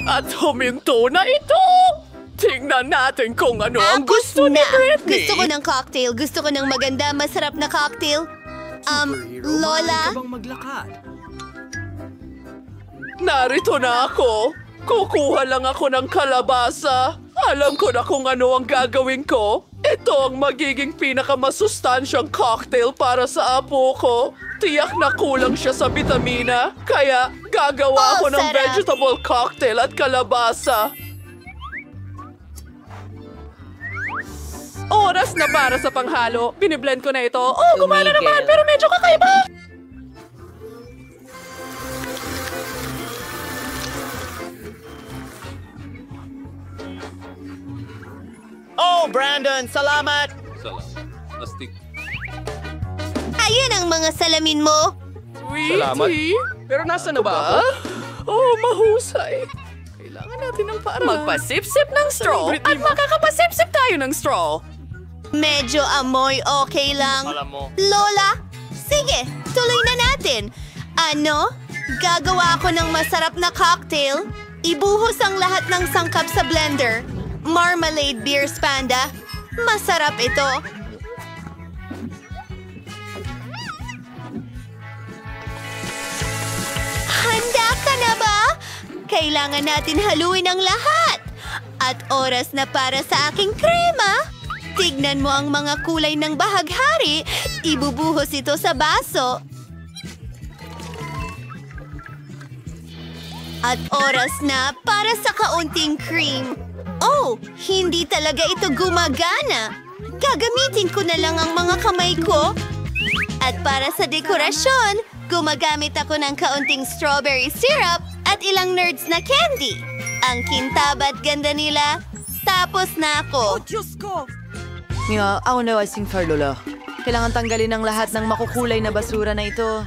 At huminto na ito! Tingnan natin kung ano ang gusto ni Britney. Gusto ko ng cocktail. Gusto ko ng maganda, masarap na cocktail. Lola? Narito na ako. Kukuha lang ako ng kalabasa. Alam ko na kung ano ang gagawin ko. Ito ang magiging pinakamasustansyang cocktail para sa apo ko. Tiyak na kulang siya sa bitamina. Kaya gagawa ako ng sarap. vegetable cocktail at kalabasa. Oras na para sa panghalo. Biniblend ko na ito. Oh, gumana naman, pero medyo kakaiba. Oh, Brandon, salamat! Ayun ang mga salamin mo. Salamat. Pero nasa na ba ako? Oh, mahusay. Kailangan natin ng paraan. Magpasip-sip ng straw at makakapasip-sip tayo ng straw. Medyo amoy okay lang. Alam mo. Lola, sige, tuloy na natin. Ano? Gagawa ako ng masarap na cocktail. Ibuhos ang lahat ng sangkap sa blender. Marmalade beer panda. Masarap ito. Handa ka na ba? Kailangan natin haluin ang lahat. At oras na para sa aking krema. Tignan mo ang mga kulay ng bahaghari. Ibubuhos ito sa baso. At oras na para sa kaunting cream. Oh, hindi talaga ito gumagana. Gagamitin ko na lang ang mga kamay ko. At para sa dekorasyon, gumagamit ako ng kaunting strawberry syrup at ilang nerds na candy. Ang kintab at ganda nila. Tapos na ako. Diyos ko! Nga, ako na asing Lola. Kailangan tanggalin ang lahat ng makukulay na basura na ito.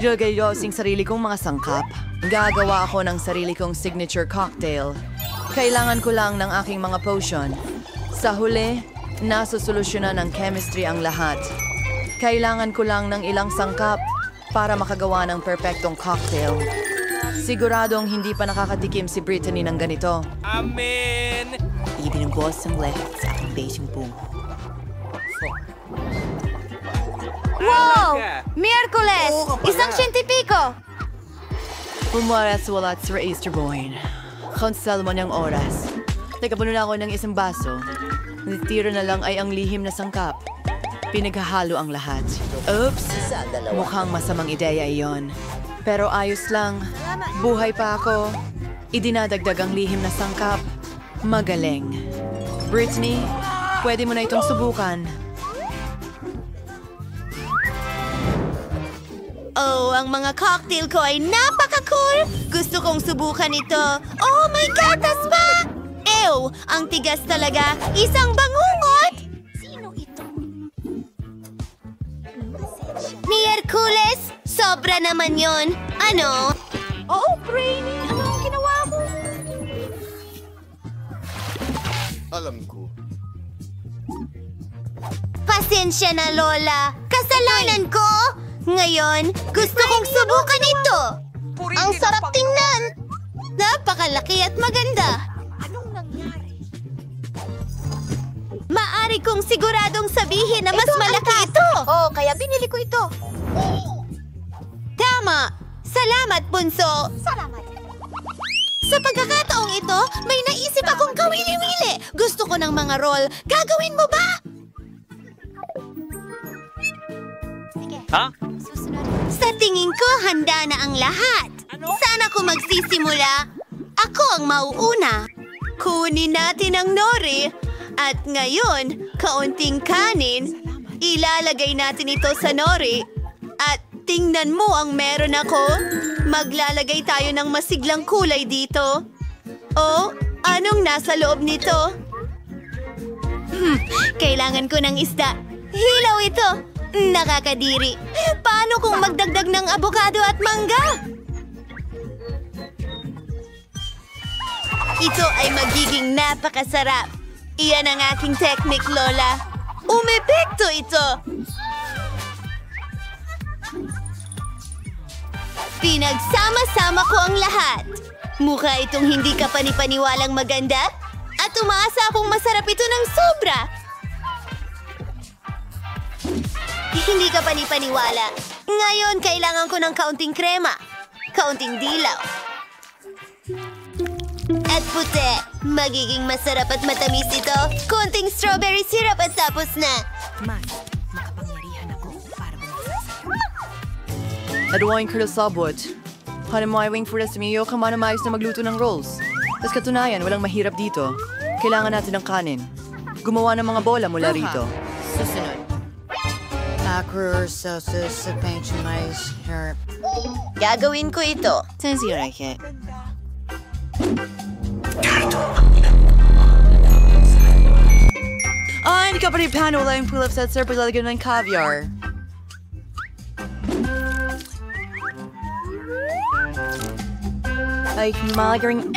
Ilagay ko asing sarili kong mga sangkap. Gagawa ako ng sarili kong signature cocktail. Kailangan ko lang ng aking mga potion. Sa huli, nasusolusyonan ng chemistry ang lahat. Kailangan ko lang ng ilang sangkap para makagawa ng perpektong cocktail. Siguradong hindi pa nakakatikim si Brittany ng ganito. Amen! Ibinubos ang lahat sa aking basing bungo. Wow! Miyerkules! Isang siyentipiko! Pumaras walat sa Easter Boyne. Konsel mo niyang oras. Nagkapuno na ako ng isang baso. Natitira na lang ay ang lihim na sangkap. Pinaghahalo ang lahat. Oops! Mukhang masamang ideya iyon. Pero ayos lang. Buhay pa ako. Idinadagdag ang lihim na sangkap. Magaling. Brittany, pwede mo na itong subukan. Oh, ang mga cocktail ko ay napaka-cool! Gusto kong subukan ito. Oh, may gatas pa! Ew! Ang tigas talaga! Isang bangungot! Sino ito? Miyerkules! Sobra naman yon. Ano? Oh, Brainy! Ano ang ginawa mo? Alam ko. Pasensya na, Lola. Kasalanan ko! Ngayon, gusto kong subukan ito. Ang sarap tingnan. Napakalaki at maganda. Anong nangyari? Maari kong siguradong sabihin na mas malaki ito. Oh, kaya binili ko ito. Tama. Salamat, Bunso. Salamat. Sa pagkakataong ito, may naisip akong kawili-wili. Gusto ko ng mga roll. Gagawin mo ba? Ha? Sa tingin ko, handa na ang lahat. Saan ako magsisimula? Ako ang mauuna. Kunin natin ang nori. At ngayon, kaunting kanin. Ilalagay natin ito sa nori. At tingnan mo ang meron ako. Maglalagay tayo ng masiglang kulay dito. Oh, anong nasa loob nito? Kailangan ko ng isda. Hilaw ito. Nakakadiri. Paano kung magdagdag ng abokado at mangga? Ito ay magiging napakasarap. Iyan ang aking technique, Lola. Umepekto ito. Pinagsama-sama ko ang lahat. Mukha itong hindi ka panipaniwalang maganda at umaasa akong masarap ito ng sobra. Hindi ka panipaniwala. Ngayon, kailangan ko ng kaunting krema, kaunting dilaw, at puti. Magiging masarap at matamis ito. Konting strawberry syrup at tapos na. Aduwain ka sabot. Hanamay for us miyo ka manamayos na magluto ng rolls. Tapos katunayan, walang mahirap dito. Kailangan natin ng kanin. Gumawa ng mga bola mula rito. Susunod. Acro sauces sa mais herb. Gagawin ko ito. Sensirake. Hindi ka pa rin paano wala yung pull-ups at sir paglalagyan ng caviar. Ay, malagaring...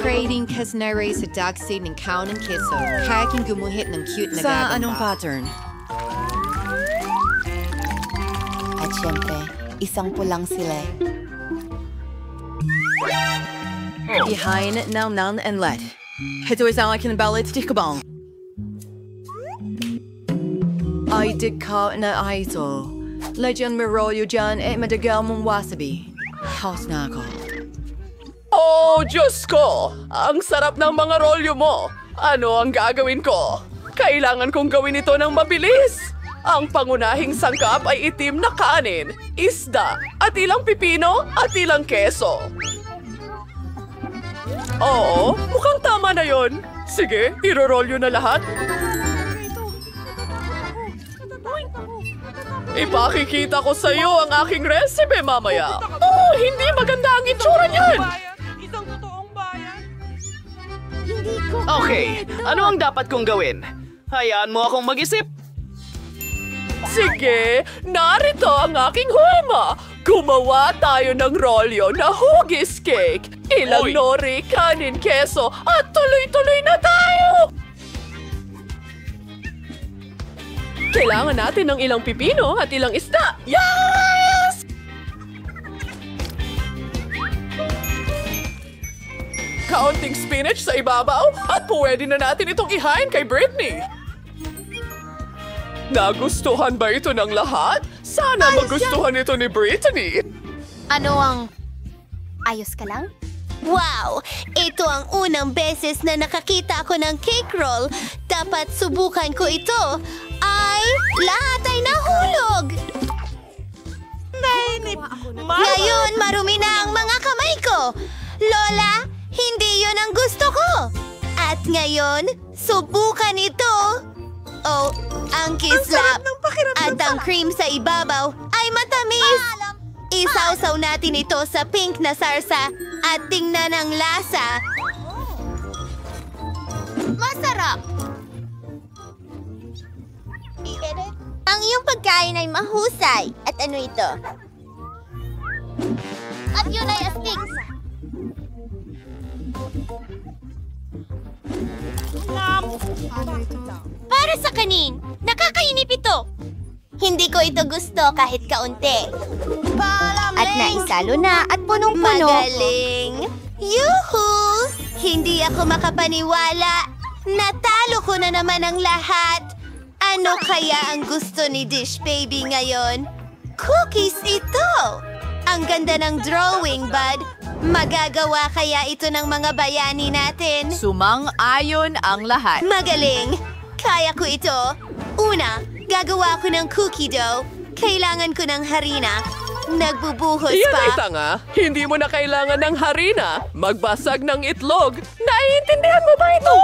Creating kasnare sa dog seed ng cow ng keso. Kaking gumuhit ng cute na Sa gagamba. anong pattern? At syempre, isang pulang sila. Behind now none and let. Ito isang akin balit di kabang. Ay di ka na ito. Legend Miroyo dyan madagal mong wasabi. House na ako. Oh, Diyos ko! Ang sarap ng mga rolyo mo! Ano ang gagawin ko? Kailangan kong gawin ito ng mabilis! Ang pangunahing sangkap ay itim na kanin, isda, at ilang pipino at ilang keso. Oo, mukhang tama na yon. Sige, irorolyo na lahat. Ipakikita ko sa iyo ang aking recipe mamaya. Oh, hindi maganda ang itsura niyan! Okay, ano ang dapat kong gawin? Hayaan mo akong mag-isip. Sige, narito ang aking huema. Gumawa tayo ng rolyo na hugis cake. Ilang Oy! nori, kanin, keso, at tuloy-tuloy na tayo! Kailangan natin ng ilang pipino at ilang isda. Yes! Kaunting spinach sa ibabaw at pwede na natin itong ihain kay Britney. Nagustuhan ba ito ng lahat? Sana magustuhan ito ni Britney. Ano ang... Ayos ka lang? Wow! Ito ang unang beses na nakakita ako ng cake roll. Dapat subukan ko ito. Ay, lahat ay nahulog! Ngayon, marumi na ang mga kamay ko. Lola, hindi yon ang gusto ko. At ngayon, subukan ito. Oh, ang kislap at ang cream sa ibabaw ay matamis. Isawsaw natin ito sa pink na sarsa at tingnan ang lasa. Masarap! Ang iyong pagkain ay mahusay. At ano ito? At yun ay astig. Para sa kanin, nakakainip ito. Hindi ko ito gusto kahit kaunti. At naisalo na at punong-puno. Magaling! Yuhu! Hindi ako makapaniwala. Natalo ko na naman ang lahat. Ano kaya ang gusto ni Dish Baby ngayon? Cookies ito! Ang ganda ng drawing, bud. Magagawa kaya ito ng mga bayani natin? Sumang-ayon ang lahat. Magaling! Kaya ko ito. Una, gagawa ko ng cookie dough. Kailangan ko ng harina. Nagbubuhos Yan ay pa. tanga. Hindi mo na kailangan ng harina. Magbasag ng itlog. Naiintindihan mo ba ito?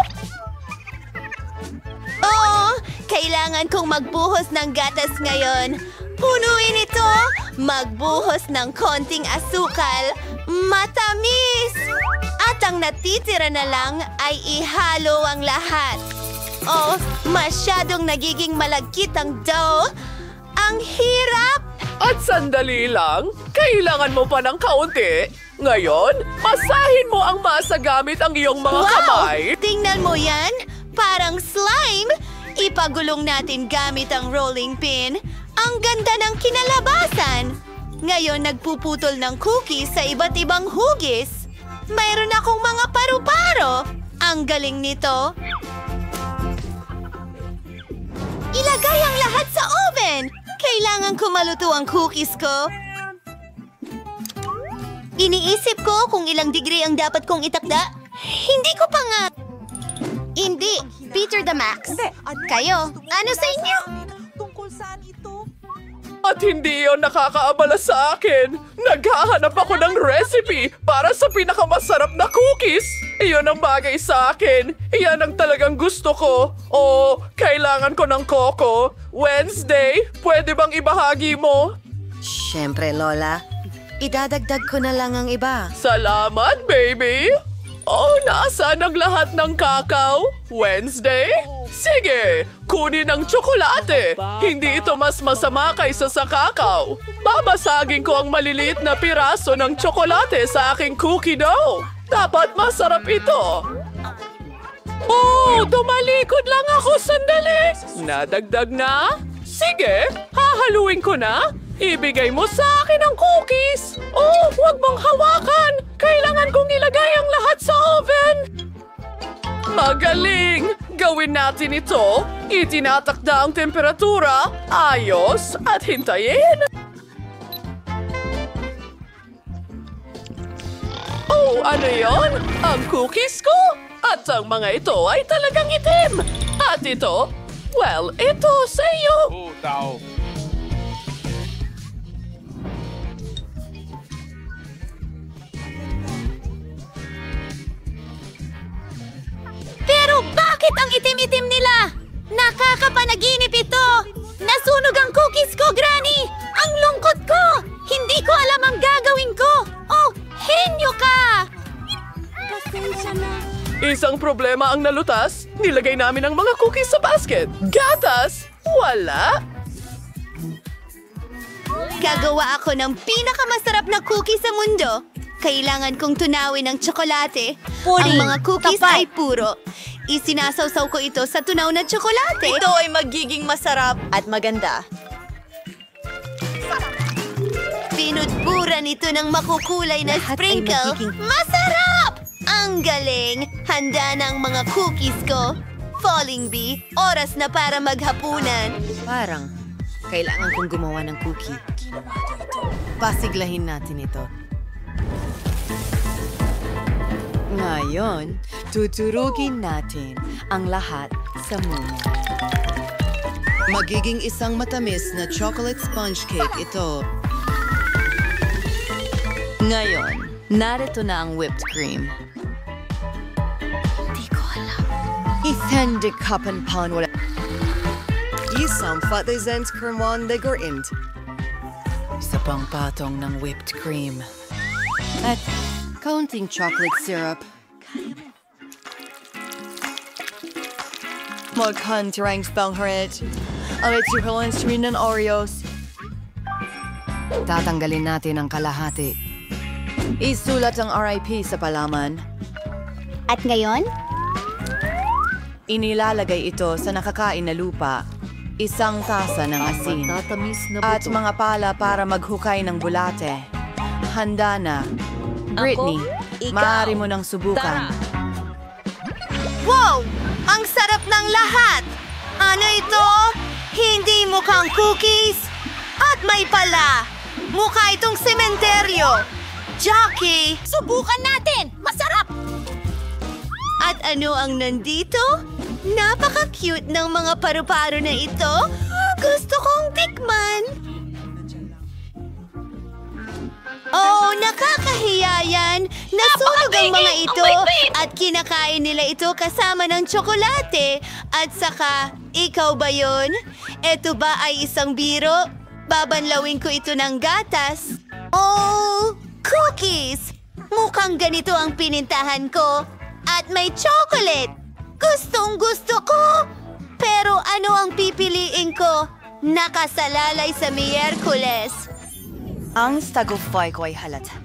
Oo, kailangan kong magbuhos ng gatas ngayon. Punuin ito. Magbuhos ng konting asukal. Matamis! At ang natitira na lang ay ihalo ang lahat. Oh, masyadong nagiging malagkit ang dough. Ang hirap! At sandali lang, kailangan mo pa ng kaunti. Ngayon, masahin mo ang masa gamit ang iyong mga kamay. Tingnan mo yan! Parang slime! Ipagulong natin gamit ang rolling pin. Ang ganda ng kinalabasan! Ngayon nagpuputol ng cookies sa iba't ibang hugis. Mayroon akong mga paru-paro. Ang galing nito. Ilagay ang lahat sa oven. Kailangan ko maluto ang cookies ko. Iniisip ko kung ilang degree ang dapat kong itakda. Hindi ko pa nga. Hindi. Peter the Max. Kayo, ano sa inyo? At hindi yon nakakaabala sa akin. Naghahanap ako ng recipe para sa pinakamasarap na cookies. Iyon ang bagay sa akin. Iyan ang talagang gusto ko. Oh, kailangan ko ng coco. Wednesday, pwede bang ibahagi mo? Siyempre, Lola. Idadagdag ko na lang ang iba. Salamat, baby! Oh, nasaan ang lahat ng kakao? Wednesday? Sige, kunin ang tsokolate. Hindi ito mas masama kaysa sa kakao. Babasagin ko ang maliliit na piraso ng tsokolate sa aking cookie dough. Dapat masarap ito. Oh, tumalikod lang ako sandali. Nadagdag na? Sige, hahaluin ko na. Ibigay mo sa akin ang cookies! Oh, huwag mong hawakan! Kailangan kong ilagay ang lahat sa oven! Magaling! Gawin natin ito. Itinatakda ang temperatura, ayos, at hintayin. Oh, ano yon? Ang cookies ko? At ang mga ito ay talagang itim. At ito? Well, ito sa iyo. Pero bakit ang itim-itim nila? Nakakapanaginip ito! Nasunog ang cookies ko, Granny! Ang lungkot ko! Hindi ko alam ang gagawin ko! Oh, henyo ka! Pasensya na. Isang problema ang nalutas. Nilagay namin ang mga cookies sa basket. Gatas? Wala. Gagawa ako ng pinakamasarap na cookie sa mundo. Kailangan kong tunawin ang tsokolate. Ang mga cookies ay puro. Isinasawsaw ko ito sa tunaw na tsokolate. Ito ay magiging masarap at maganda. Pinudburan ito ng makukulay na sprinkle. Masarap! Ang galing! Handa na ang mga cookies ko. Falling Bee, oras na para maghapunan. Parang kailangan kong gumawa ng cookie. Pasiglahin natin ito. Ngayon, tuturugin natin ang lahat sa muna. Magiging isang matamis na chocolate sponge cake ito. Ngayon, narito na ang whipped cream. Di ko alam. Isang kapan pan wala. Isang fatizens kermon de gorint. Isa pang patong ng whipped cream. At kaunting chocolate syrup. Magkantirang spangharit. Ang itsipilans rin ng Oreos. Tatanggalin natin ang kalahati. Isulat ang RIP sa palaman. At ngayon? Inilalagay ito sa nakakain na lupa. Isang tasa ng asin. At mga pala para maghukay ng bulate. Handa na. Britney, maaari mo nang subukan. Wow! Ang sarap ng lahat! Ano ito? Hindi mukhang cookies? At may pala! Mukha itong sementeryo! Jackie! Subukan natin! Masarap! At ano ang nandito? Napaka-cute ng mga paru-paro na ito. Gusto kong tikman! Oh, nakakahiya yan! Nasunog ang mga ito at kinakain nila ito kasama ng tsokolate. At saka, ikaw ba yun? Ito ba ay isang biro? Babanlawin ko ito ng gatas. Oh, cookies! Mukhang ganito ang pinintahan ko. At may chocolate! Gustong gusto ko! Pero ano ang pipiliin ko? Nakasalalay sa Miyerkules. Ang stagofy ko ay halata.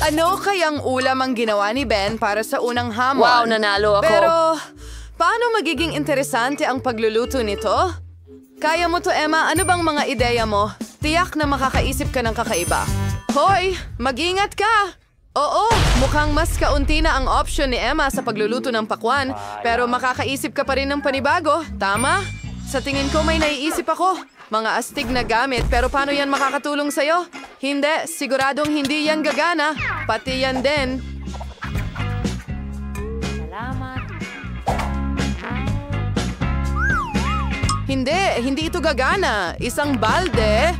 Ano kayang ulam ang ginawa ni Ben para sa unang hamon? Wow, nanalo ako. Pero, paano magiging interesante ang pagluluto nito? Kaya mo to, Emma. Ano bang mga ideya mo? Tiyak na makakaisip ka ng kakaiba. Hoy, mag-ingat ka! Oo, mukhang mas kaunti na ang option ni Emma sa pagluluto ng pakwan, pero makakaisip ka pa rin ng panibago, tama? Sa tingin ko may naiisip ako. Mga astig na gamit, pero paano yan makakatulong sa'yo? Hindi, siguradong hindi yan gagana. Pati yan din. Hindi ito gagana. Isang balde.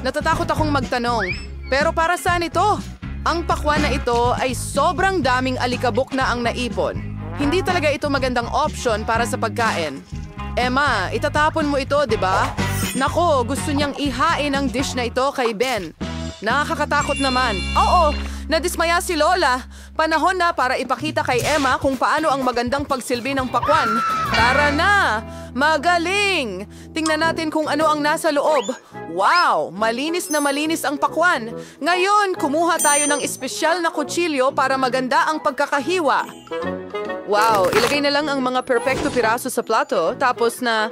Natatakot akong magtanong. Pero para saan ito? Ang pakwan na ito ay sobrang daming alikabok na ang naipon. Hindi talaga ito magandang option para sa pagkain. Emma, itatapon mo ito, di ba? Nako, gusto niyang ihain ang dish na ito kay Ben. Nakakatakot naman. Oo, nadismaya si Lola. Panahon na para ipakita kay Emma kung paano ang magandang pagsilbi ng pakwan. Tara na! Magaling! Tingnan natin kung ano ang nasa loob. Wow! Malinis na malinis ang pakwan. Ngayon, kumuha tayo ng espesyal na kutsilyo para maganda ang pagkakahiwa. Wow! Ilagay na lang ang mga perpekto piraso sa plato. Tapos na,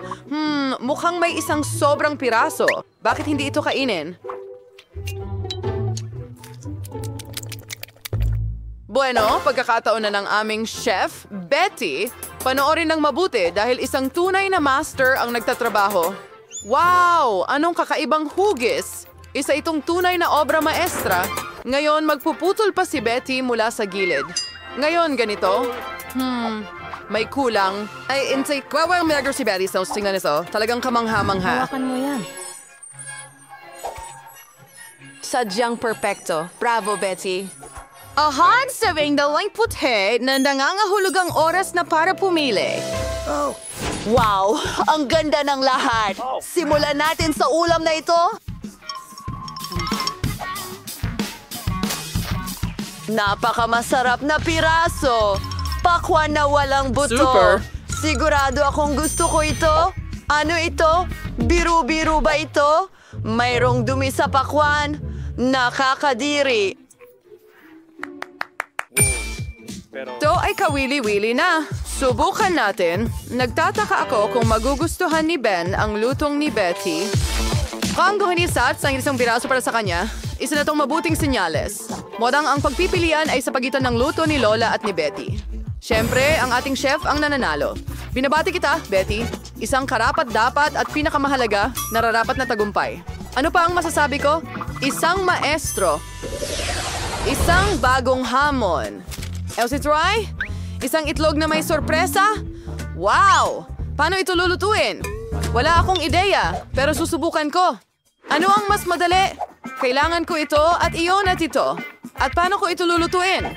mukhang may isang sobrang piraso. Bakit hindi ito kainin? Bueno, pagkakataon na ng aming chef, Betty, panoorin ng mabuti dahil isang tunay na master ang nagtatrabaho. Wow! Anong kakaibang hugis! Isa itong tunay na obra maestra. Ngayon, magpuputol pa si Betty mula sa gilid. Ngayon, ganito. May kulang. Ay, intay, kwawang meager si Betty sa tingnan nito. Talagang kamangha-mangha. Hawakan mo yan. Sadyang perpekto. Bravo, Betty. Ahan, sabing dalang puti na nangangahulog ang oras na para pumili. Wow! Ang ganda ng lahat! Simulan natin sa ulam na ito. Napakamasarap na piraso! Pakwan na walang buto. Super. Sigurado akong gusto ko ito. Ano ito? Biru-biru ba ito? Mayroong dumi sa pakwan. Nakakadiri. Ito ay kawili-wili na. Subukan natin. Nagtataka ako kung magugustuhan ni Ben ang lutong ni Betty. Kung guhanisat sa isang piraso para sa kanya, isa na itong mabuting senyales. Modang ang pagpipilian ay sa pagitan ng luto ni Lola at ni Betty. Siyempre, ang ating chef ang nananalo. Binabati kita, Betty. Isang karapat-dapat at pinakamahalaga, nararapat na tagumpay. Ano pa ang masasabi ko? Isang maestro. Isang bagong hamon. Elsie Troy? Isang itlog na may sorpresa? Wow! Paano ito lulutuin? Wala akong ideya, pero susubukan ko. Ano ang mas madali? Kailangan ko ito at iyon at ito. At paano ko ito lulutuin?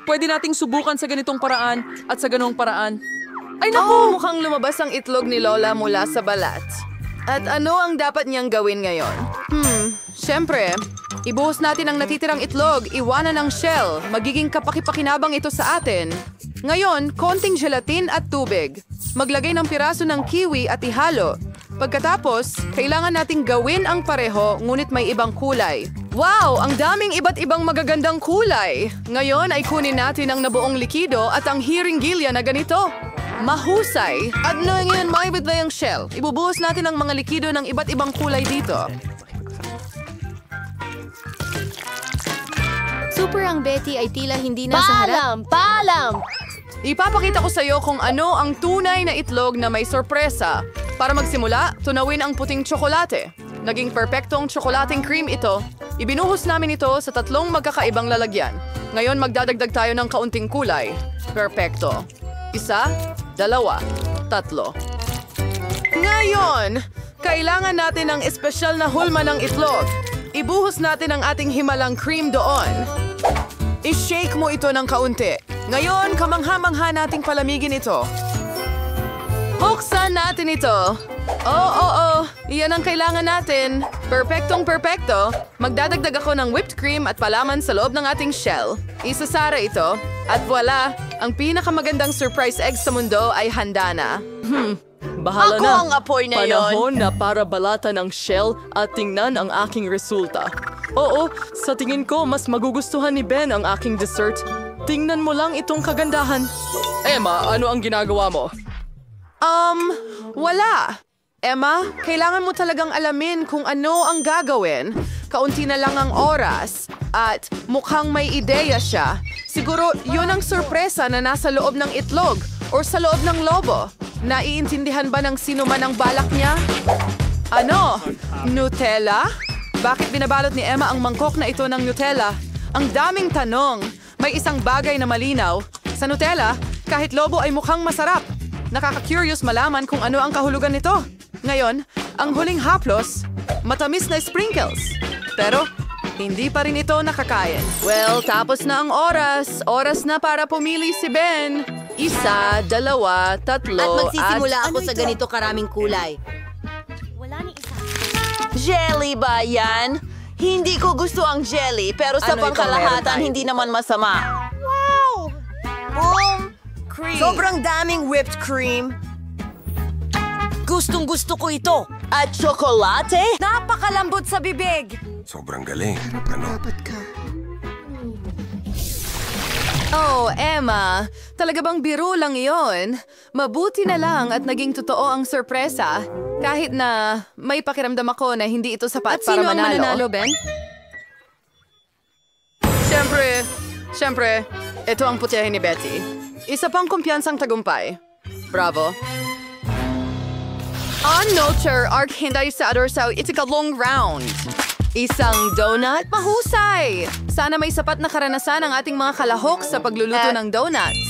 Pwede nating subukan sa ganitong paraan at sa ganong paraan. Ay naku! Mukhang lumabas ang itlog ni Lola mula sa balat. At ano ang dapat niyang gawin ngayon? Siyempre, ibuhos natin ang natitirang itlog, iwanan ang shell. Magiging kapaki-pakinabang ito sa atin. Ngayon, konting gelatin at tubig. Maglagay ng piraso ng kiwi at ihalo. Pagkatapos, kailangan nating gawin ang pareho ngunit may ibang kulay. Wow! Ang daming iba't ibang magagandang kulay! Ngayon ay kunin natin ang nabuong likido at ang hiringgilya na ganito. Mahusay! At ngayon maibit na yung shell. Ibubuhos natin ang mga likido ng iba't ibang kulay dito. Super ang Betty ay tila hindi na sa harap. Paalam! Ipapakita ko sa iyo kung ano ang tunay na itlog na may sorpresa. Para magsimula, tunawin ang puting tsokolate. Naging perpektong tsokolating cream ito. Ibinuhos namin ito sa 3 magkakaibang lalagyan. Ngayon magdadagdag tayo ng kaunting kulay. Perpekto. 1, 2, 3. Ngayon, kailangan natin ng espesyal na hulma ng itlog. Ibuhos natin ang ating himalang cream doon. I-shake mo ito ng kaunti. Ngayon, kamangha-mangha nating palamigin ito. Buksan natin ito. Oo. Iyan ang kailangan natin. Perpektong perpekto. Magdadagdag ako ng whipped cream at palaman sa loob ng ating shell. Isasara ito. At voila, ang pinakamagandang surprise egg sa mundo ay handa na. Bahala Ako na. ang apoy na yon. Panahon na para balatan ang shell at tingnan ang aking resulta. Oo, sa tingin ko mas magugustuhan ni Ben ang aking dessert. Tingnan mo lang itong kagandahan. Emma, ano ang ginagawa mo? Wala. Emma, kailangan mo talagang alamin kung ano ang gagawin. Kaunti na lang ang oras. At mukhang may ideya siya. Siguro yun ang sorpresa na nasa loob ng itlog o sa loob ng lobo. Naiintindihan ba ng sino man ang balak niya? Ano? Nutella? Bakit binabalot ni Emma ang mangkok na ito ng Nutella? Ang daming tanong. May isang bagay na malinaw. Sa Nutella, kahit lobo ay mukhang masarap. Nakaka-curious malaman kung ano ang kahulugan nito. Ngayon, ang huling haplos, matamis na sprinkles. Pero, hindi pa rin ito nakakain. Well, tapos na ang oras. Oras na para pumili si Ben. 1, 2, 3, At magsisimula ako sa ganito karaming kulay. Jelly ba yan? Hindi ko gusto ang jelly, pero sa pangkalahatan hindi naman masama. Wow! Boom! Cream. Sobrang daming whipped cream. Gustong-gusto ko ito. At tsokolate? Napakalambot sa bibig. Sobrang galing. Ano? Oh, Emma, talaga bang biro lang iyon? Mabuti na lang at naging totoo ang sorpresa. Kahit na may pakiramdam ako na hindi ito sapat para manalo. At sino ang mananalo, Ben? Siyempre, ito ang putyahe ni Betty. Isa pang kumpiyansang tagumpay. Bravo. On-noter, ark-hinday sa adorsaw, itikalong round. Isang donut? Mahusay! Sana may sapat na karanasan ang ating mga kalahok sa pagluluto ng donuts.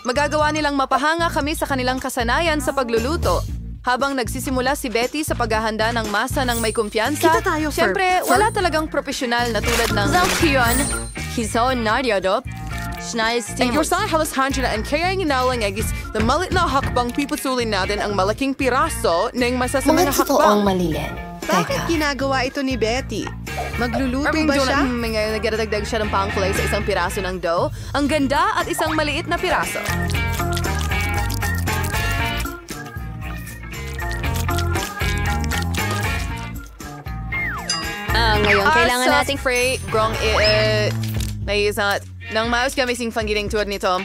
Magagawa nilang mapahanga kami sa kanilang kasanayan sa pagluluto. Habang nagsisimula si Betty sa paghahanda ng masa ng may kumpiyansa, siyempre, wala talagang profesional na tulad ng... halos handya na ang kaya ginalangagis na malit na hakbang pipusulin natin ang malaking piraso ng masasamang Mga hakbang. totoong malilin. Bakit ginagawa ito ni Betty? Magluluto ba siya? Nagdadagdag siya ng pangkulay sa isang piraso ng dough. Ang ganda at isang maliit na piraso. Ngayon, kailangan nating... Frey, grong, naiisat. Nang maayos kami sing panggiling tuwad nito.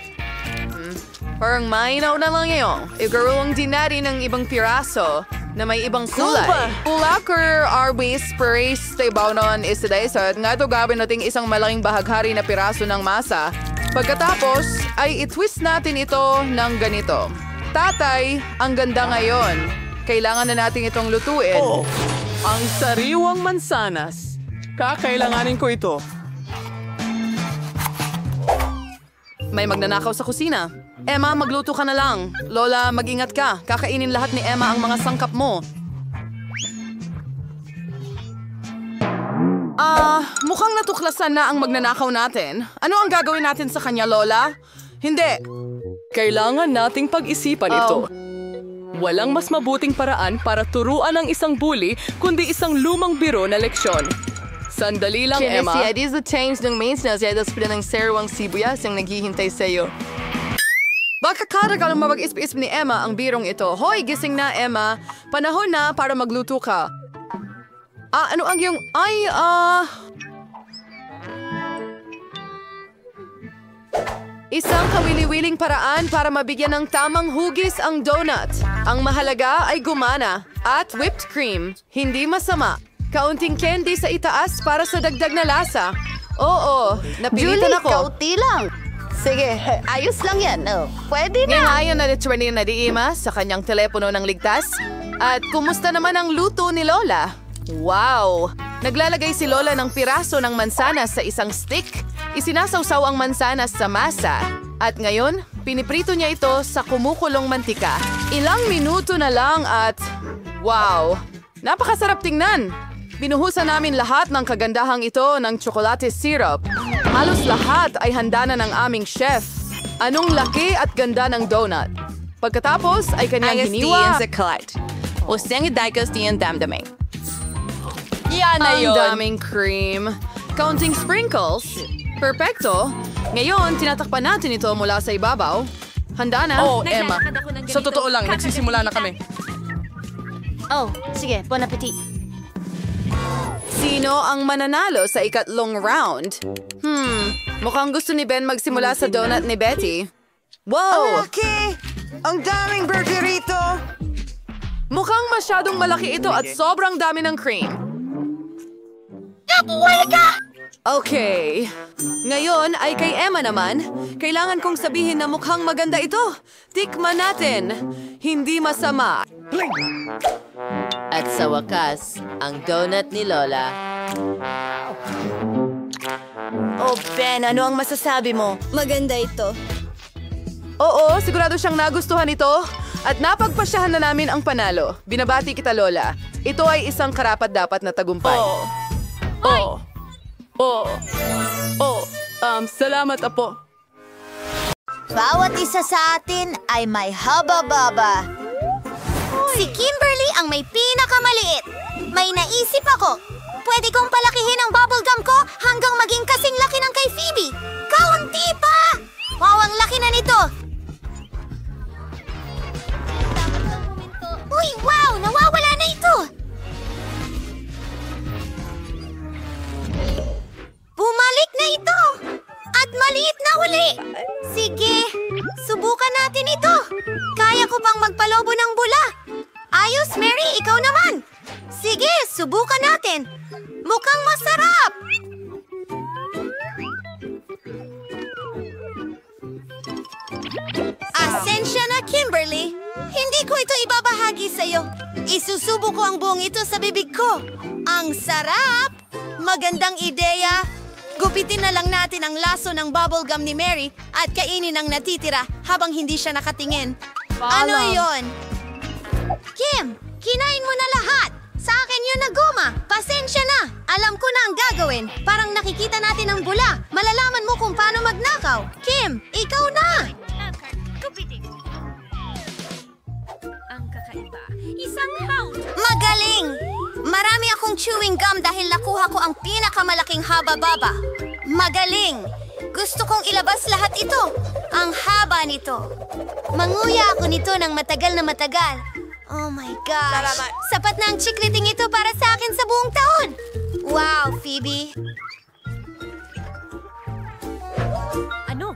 Parang mainaw na lang ngayon. Igaruwang din natin ng ibang piraso na may ibang kulay. Ulakar arbis paris tabaw noon is today sa nga ito gawin nating isang malaking bahaghari na piraso ng masa. Pagkatapos ay itwist natin ito ng ganito. Tatay, ang ganda ngayon. Kailangan na natin itong lutuin. Oh, ang sariwang mansanas. Kakailanganin ko ito. May magnanakaw sa kusina. Emma, magluto ka na lang. Lola, mag-ingat ka. Kakainin lahat ni Emma ang mga sangkap mo. Mukhang natuklasan na ang magnanakaw natin. Ano ang gagawin natin sa kanya, Lola? Hindi. Kailangan nating pag-isipan ito. Walang mas mabuting paraan para turuan ang isang bully kundi isang lumang biro na leksyon. Sandali lang, Emma. Kinesi, it is the change ng maintenance at pila ng serwang sibuyas yung naghihintay sa iyo. Baka karagal mapag-isp-isp ni Emma ang birong ito. Hoy, gising na, Emma. Panahon na para magluto ka. Ano ang iyong... Isang kawili-wiling paraan para mabigyan ng tamang hugis ang donut. Ang mahalaga ay gumana at whipped cream. Hindi masama. Kaunting candy sa itaas para sa dagdag na lasa. Oo, napilitan ako. Kauti lang. Sige, ayos lang yan. Pwede na. Ngayon na determine na di Ima sa kanyang telepono ng ligtas. At kumusta naman ang luto ni Lola? Wow! Naglalagay si Lola ng piraso ng mansanas sa isang stick. Isinasawsaw ang mansanas sa masa. At ngayon, piniprito niya ito sa kumukulong mantika. Ilang minuto na lang at... Wow! Napakasarap tingnan! Binuhusan namin lahat ng kagandahang ito ng tsokolate syrup. Halos lahat ay handa na ng aming chef. Anong laki at ganda ng donut. Pagkatapos ay kanyang hiniwa. Yan na yun. Ang daming cream. Counting sprinkles. Perfecto. Ngayon, tinatakpan natin ito mula sa ibabaw. Handa na? Oh, Emma. Sa totoo lang, nagsisimula na kami. Oh, sige, bon appetit. Sino ang mananalo sa ikatlong round? Mukhang gusto ni Ben magsimula sa donut ni Betty. Wow! Okay! Ang daming burger rito! Mukhang masyadong malaki ito at sobrang dami ng cream. Okay. Ngayon ay kay Emma naman. Kailangan kong sabihin na mukhang maganda ito. Tikman natin. Hindi masama. At sa wakas, ang donut ni Lola. Oh, Ben, ano ang masasabi mo? Maganda ito. Oo, sigurado siyang nagustuhan ito. At napagpasyahan na namin ang panalo. Binabati kita, Lola. Ito ay isang karapat-dapat na tagumpay. Salamat, Apo. Bawat isa sa atin ay may haba-baba. Si Kimberly ang may pinakamaliit. May naisip ako. Pwede kong palakihin ang bubblegum ko hanggang maging kasing laki ng kay Phoebe. Kaunti pa! Wow, ang laki na nito! Uy, wow! Nawawala na ito! Bumalik na ito! At maliit na uli! Sige, subukan natin ito! Kaya ko bang magpalobo ng bula? Ayos, Mary, ikaw naman! Sige, subukan natin! Mukhang masarap! Asensya na, Kimberly! Hindi ko ito ibabahagi sa'yo. Isusubo ko ang buong ito sa bibig ko. Ang sarap! Magandang ideya! Gupitin na lang natin ang laso ng bubblegum ni Mary at kainin ang natitira habang hindi siya nakatingin. Ano yon? Kim, kinain mo na lahat! Sa akin yun na goma! Pasensya na! Alam ko na ang gagawin. Parang nakikita natin ang bula. Malalaman mo kung paano magnakaw. Kim, ikaw na! Magaling! Marami akong chewing gum dahil nakuha ko ang pinakamalaking haba-baba. Magaling! Gusto kong ilabas lahat ito. Ang haba nito. Manguya ako nito ng matagal na matagal. Oh my gosh! Sapat na ang chikliting ito para sa akin sa buong taon. Wow, Phoebe! Ano?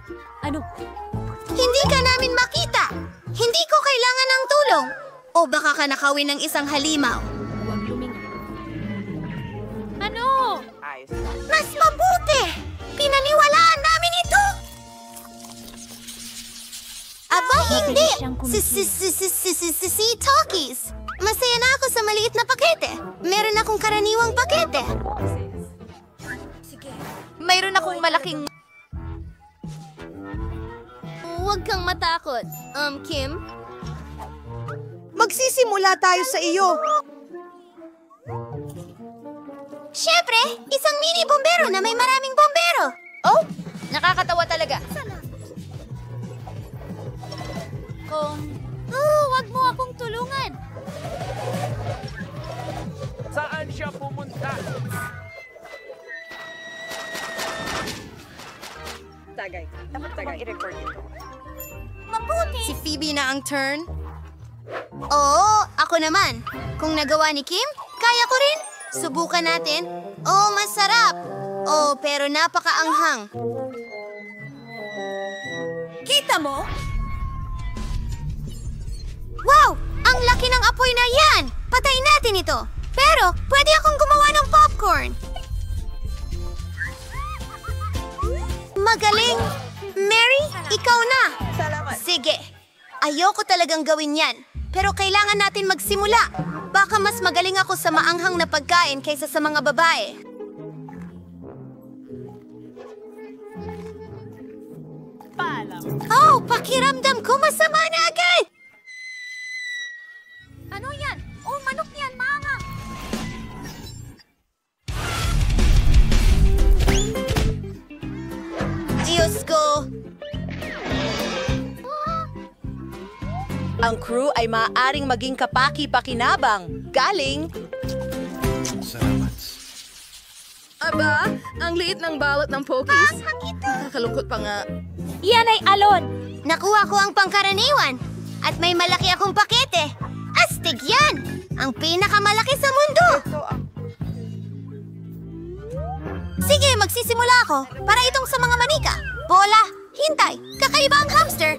Hindi ka namin makita. Hindi ko kailangan ng tulong. O baka ka nakawin ng isang halimaw. Ano? Mas mabuti! Pinaniwalaan namin ito! Aba, hindi! Si Talkies! Masaya na ako sa maliit na pakete. Meron akong karaniwang pakete. Sige. Mayroon akong malaking... Huwag kang matakot. Kim? Magsisimula tayo sa iyo. Siyempre, isang mini bombero na may maraming bombero. Oh, nakakatawa talaga. Wag mo akong tulungan. Saan siya pumunta? Dapat i-record ito. Mabuti. Si Phoebe na ang turn. Oo, ako naman. Kung nagawa ni Kim, kaya ko rin. Subukan natin. Oh, masarap. Oh, pero napakaanghang. Kita mo? Wow! Ang laki ng apoy na yan! Patayin natin ito. Pero, pwede akong gumawa ng popcorn. Magaling! Mary, ikaw na! Salamat. Sige. Ayoko talagang gawin yan. Pero kailangan natin magsimula. Baka mas magaling ako sa maanghang na pagkain kaysa sa mga babae. Oh, pakiramdam ko masama na agad! Ano yan? Oh, manok yan, maanghang! Diyos ko! Ang crew ay maaaring maging kapaki-pakinabang. Galing! Salamat. Aba, ang liit ng balot ng Pokies. Nakakalungkot pa nga. Yan ay alon! Nakuha ko ang pangkaraniwan at may malaki akong pakete. Astig yan! Ang pinakamalaki sa mundo! Sige, magsisimula ako para itong sa mga manika. Bola, hintay, kakaiba ang hamster.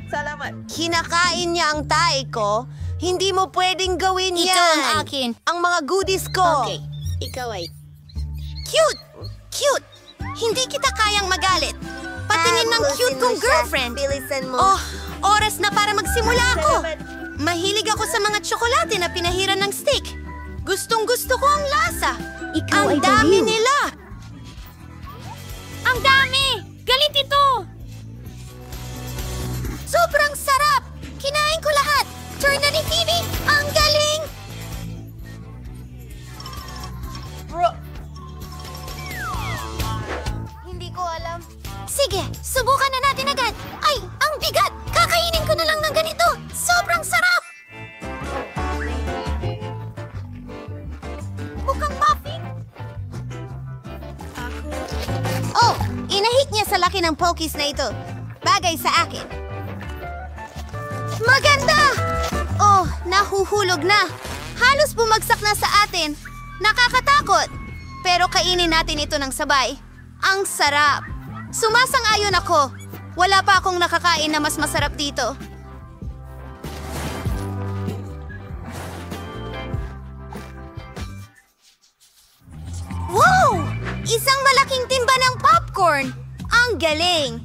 Salamat. Kinakain niya ang tae ko. Hindi mo pwedeng gawin yan. Ito ang akin. Ang mga goodies ko. Okay, ikaw ay... Cute! Cute! Hindi kita kayang magalit. Patingin ng cute kong girlfriend. Bilisan mo. Oh, oras na para magsimula ako. Mahilig ako sa mga tsokolate na pinahiran ng steak. Gustong-gusto ko ang lasa. Ang dami nila. Ang dami! Galit ito! Sobrang sarap! Kinain ko lahat! Turn na ni Phoebe! Ang galing! Hindi ko alam. Sige, subukan na natin agad. Ay, ang bigat! Kakainin ko na lang ng ganito. Sobrang sarap! Mukhang muffin. Oh, inahit niya sa laki ng Pokies na ito. Bagay sa akin. Maganda! Oh, nahuhulog na. Halos bumagsak na sa atin. Nakakatakot. Pero kainin natin ito ng sabay. Ang sarap. Sumasang-ayon ako. Wala pa akong nakakain na mas masarap dito. Wow! Isang malaking timba ng popcorn. Ang galing.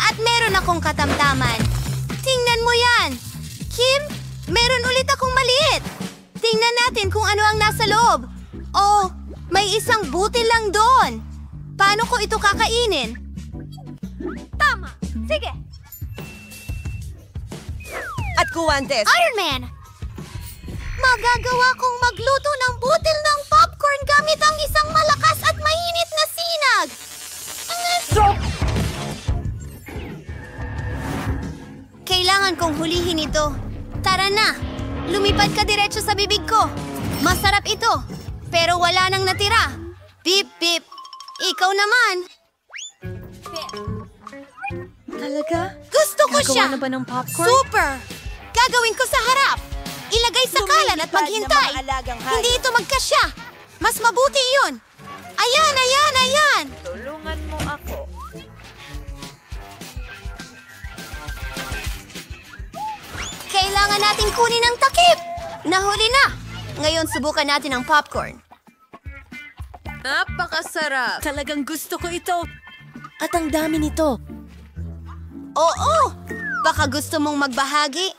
At meron akong katamtaman. Tingnan mo yan. Kim, meron ulit akong maliit. Tingnan natin kung ano ang nasa loob. Oh, may isang butil lang doon. Paano ko ito kakainin? Tama. Sige. At guwantes. Iron Man! Magagawa kong magluto ng butil ng popcorn gamit ang isang malakas at mainit na sinag. Kailangan kong hulihin ito. Tara na! Lumipad ka diretso sa bibig ko. Masarap ito, pero wala nang natira. Bip, bip. Ikaw naman. Talaga? Gusto ko siya. Nagawa na ba ng popcorn? Super! Gagawin ko sa harap. Ilagay sa kalan at maghintay. Hindi ito magkasya. Mas mabuti yun. Ayan, ayan, ayan. Tulungan mo ako. Kailangan natin kunin ang takip. Nahuli na. Ngayon subukan natin ang popcorn. Napakasarap. Talagang gusto ko ito. At ang dami nito. Oo! Baka gusto mong magbahagi?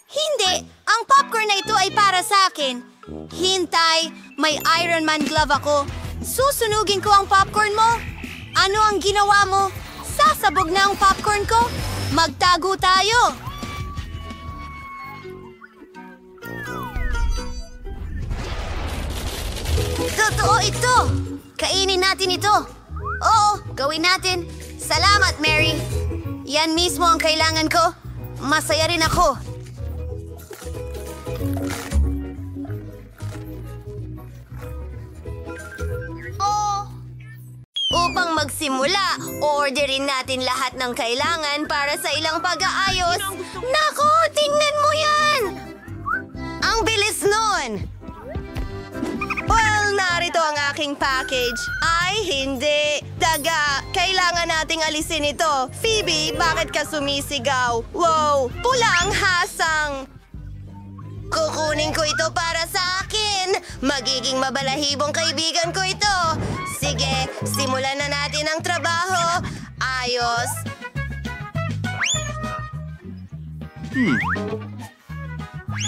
Hindi! Ang popcorn na ito ay para sa akin. Hintay! May Iron Man glove ako. Susunugin ko ang popcorn mo. Ano ang ginawa mo? Sasabog na ang popcorn ko. Magtago tayo! Totoo ito! Kainin natin ito. Oo, gawin natin. Salamat, Mary. Yan mismo ang kailangan ko. Masaya rin ako. Oh. Upang magsimula, orderin natin lahat ng kailangan para sa ilang pag-aayos. Nako, tingnan mo yan! Ang bilis nun! Well, narito ang aking package. Ay, hindi. Daga, kailangan nating alisin ito. Phoebe, bakit ka sumisigaw? Wow, pula ang hasang. Kukunin ko ito para sa akin. Magiging mabalahibong kaibigan ko ito. Sige, simulan na natin ang trabaho. Ayos.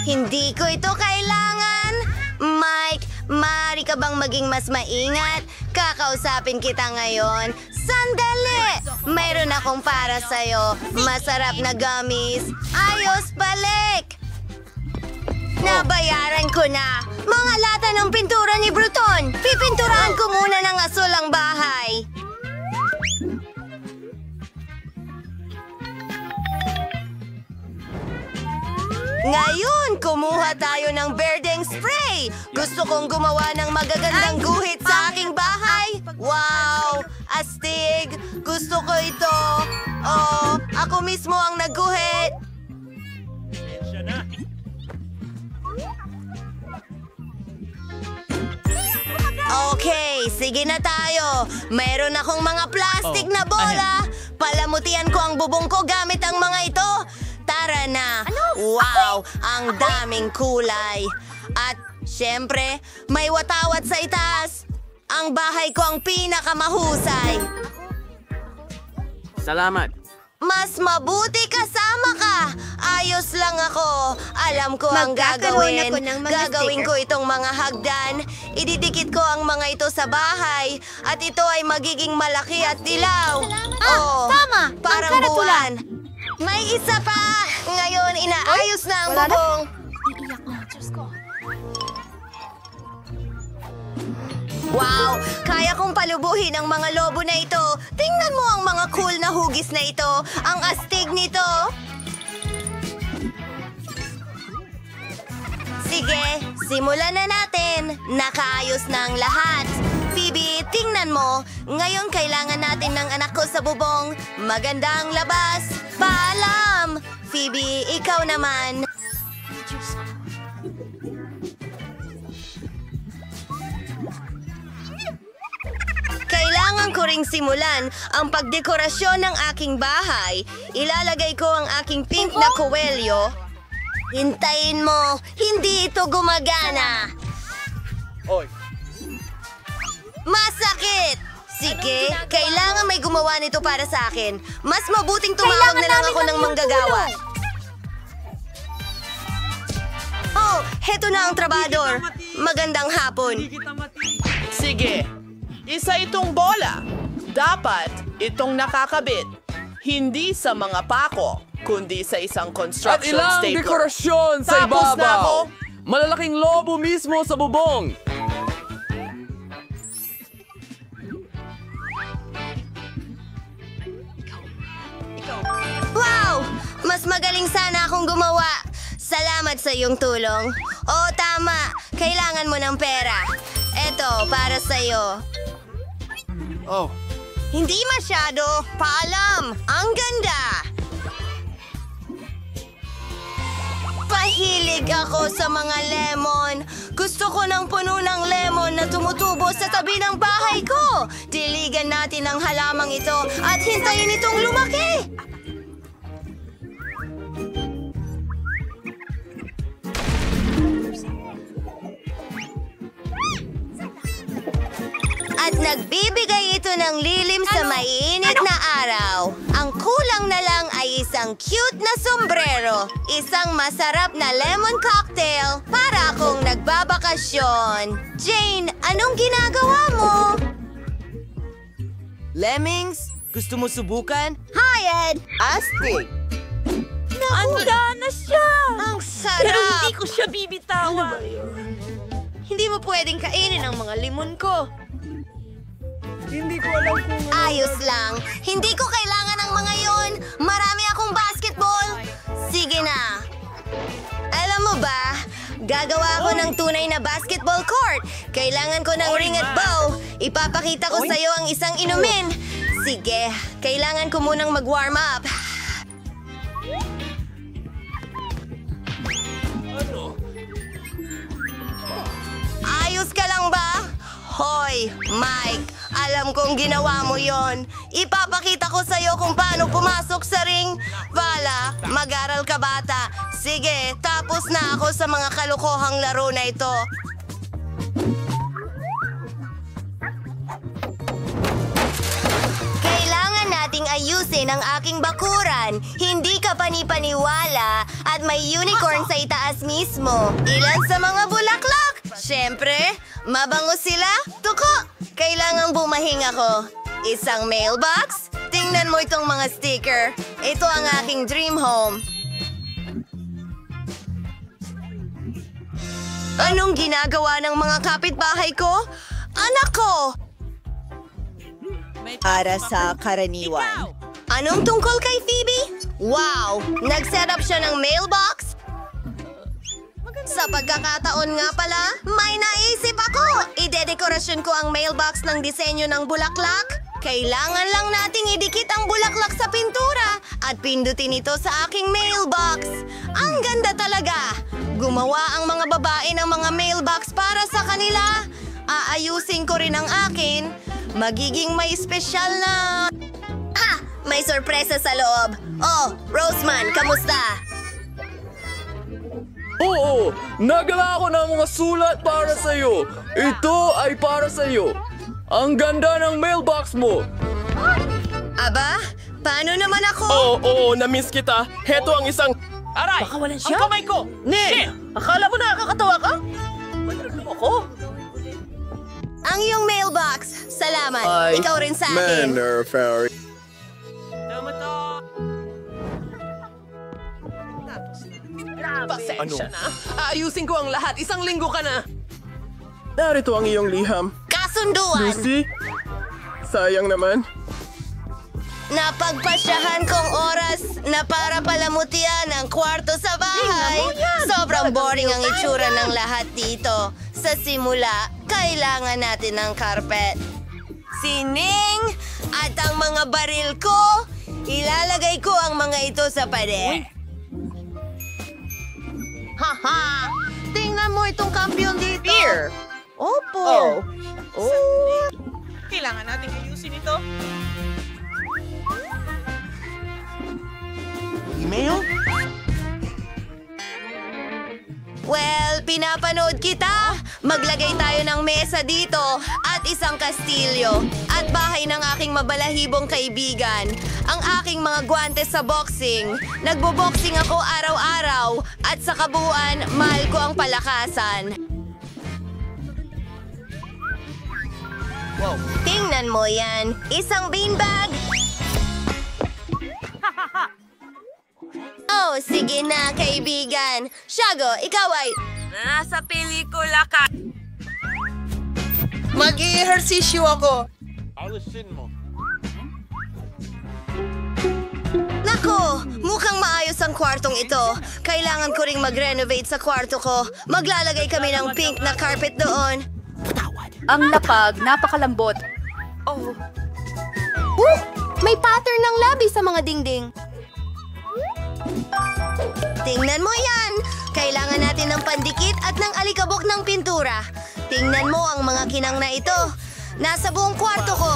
Hindi ko ito kailangan. Mike, maaari ka bang maging mas maingat? Kakausapin kita ngayon. Sandali! Mayroon akong para sa'yo. Masarap na gummies. Ayos, balik! Nabayaran ko na. Mga lata ng pintura ni Bruton. Pipinturahan ko muna ng asul ang bahay. Ngayon, kumuha tayo ng berdeng spray. Gusto kong gumawa ng magagandang guhit sa aking bahay. Wow! Astig! Gusto ko ito. Oh, ako mismo ang nagguhit. Okay, Okay, sige na tayo. Mayroon akong mga plastic na bola. Palamutian ko ang bubong ko gamit ang mga ito. Tara na. Wow, ang daming kulay. At syempre, may watawat sa itaas. Ang bahay ko ang pinakamahusay. Salamat. Mas mabuti kasama ka. Ayos lang ako. Alam ko ang gagawin. Gagawin ko itong mga hagdan. Ididikit ko ang mga ito sa bahay. At ito ay magiging malaki at dilaw. Tama! Parang buwan. May isa pa. Ngayon, inaayos na ang bubong. Wow! Kaya kong palubuhin ang mga lobo na ito. Tingnan mo ang mga cool na hugis na ito. Ang astig nito. Sige, simulan na natin. Nakaayos na ang lahat. Phoebe, tingnan mo. Ngayon kailangan natin ng anak ko sa bubong. Maganda ang labas. Paalam! Phoebe, ikaw naman. Kailangan ko ring simulan ang pagdekorasyon ng aking bahay. Ilalagay ko ang aking pink na kowelyo. Hintayin mo, hindi ito gumagana. Masakit! Sige, kailangan may gumawa nito para sa akin. Mas mabuting tumawag na lang ako ng manggagawa. Oh, heto na ang trabador. Magandang hapon. Sige, isa itong bola. Dapat itong nakakabit. Hindi sa mga pako, kundi sa isang construction At ilang stapler. dekorasyon sa Tapos na ako. ibabaw. Malalaking lobo mismo sa bubong. Wow! Mas magaling sana akong gumawa. Salamat sa iyong tulong. Oo, tama. Kailangan mo ng pera. Eto, para sa'yo. Oh. Hindi masyado. Paalam. Ang ganda. Pahilig ako sa mga lemon. Gusto ko ng puno ng lemon na tumutubo sa tabi ng bahay ko. Diligan natin ang halamang ito at hintayin itong lumaki. At nagbibigay ito ng lilim sa maiinit na araw. Ang kulang na lang ay isang cute na sombrero. Isang masarap na lemon cocktail para akong nagbabakasyon. Jane, anong ginagawa mo? Lemmings, gusto mo subukan? Hi, Ed! Astig! Handa na siya! Ang sarap! Pero hindi ko siya bibitawan. Hindi mo pwedeng kainin ang mga limon ko. Ayos lang. Hindi ko kailangan ng mga yon. Marami akong basketball. Sige na. Alam mo ba, gagawa ako ng tunay na basketball court. Kailangan ko ng ring at bow. Ipapakita ko sa'yo ang isang inumin. Sige, kailangan ko munang mag-warm up. Ayos ka lang ba? Hoy, Mike, alam kong ginawa mo yon. Ipapakita ko sa'yo kung paano pumasok sa ring. Vala, mag-aral ka bata. Sige, tapos na ako sa mga kalokohang laro na ito. Kailangan nating ayusin ang aking bakuran. Hindi ka panipaniwala at may unicorn sa itaas mismo. Ilan sa mga bulaklak? Siyempre, mabango sila. Tuko! Kailangang bumahing ako. Isang mailbox? Tingnan mo itong mga sticker. Ito ang aking dream home. Anong ginagawa ng mga kapitbahay ko? Anak ko! Para sa karaniwan. Anong tungkol kay Phoebe? Wow! Nag-set up siya ng mailbox? Sa pagkakataon nga pala, may naisip ako! Idedekorasyon ko ang mailbox ng disenyo ng bulaklak. Kailangan lang nating idikit ang bulaklak sa pintura at pindutin ito sa aking mailbox. Ang ganda talaga! Gumawa ang mga babae ng mga mailbox para sa kanila. Aayusin ko rin ang akin. Magiging may espesyal na... Ha! May sorpresa sa loob. Oh, Roseman, kamusta? Oo, nagala ako ng mga sulat para sa'yo. Ito ay para sa'yo. Ang ganda ng mailbox mo. Aba, paano naman ako? Oo, na-miss kita. Heto ang isang... Aray! Baka walang siya? Ang kamay ko! Ne! Akala mo nakakatawa ka? Ako? Ang iyong mailbox. Salamat. Ikaw rin sa akin. Fairy. Pasensya na. Ayusin ko ang lahat. Isang linggo ka na. Narito ang iyong liham. Kasunduan. Lucy? Sayang naman. Napagpasyahan kong oras na para palamutian ang kwarto sa bahay. Sobrang boring ang itsura ng lahat dito. Sa simula, kailangan natin ng carpet. Sining at ang mga baril ko, ilalagay ko ang mga ito sa pader. Haha! Tingnan mo itong kampiyon dito. Beer! Opo! Kailangan natin ayusin ito. Email? Well, pinapanood kita. Maglagay tayo ng mesa dito at isang kastilyo at bahay ng aking mabalahibong kaibigan. Ang aking mga guwantes sa boxing. Nagbo-boxing ako araw-araw at sa kabuuan, mahal ko ang palakasan. Tingnan mo yan. Isang beanbag. Oh, sige na, kaibigan. Shago, ikaw ay... Nasa pelikula ka. Mag-i-ehersisyo ako. Nako, mukhang maayos ang kwartong ito. Kailangan ko ring mag-renovate sa kwarto ko. Maglalagay kami ng pink na carpet doon. Ang lapag, napakalambot. May pattern ng labi sa mga dingding. Tingnan mo yan! Kailangan natin ng pandikit at ng alikabok ng pintura. Tingnan mo ang mga kinang na ito. Nasa buong kwarto ko.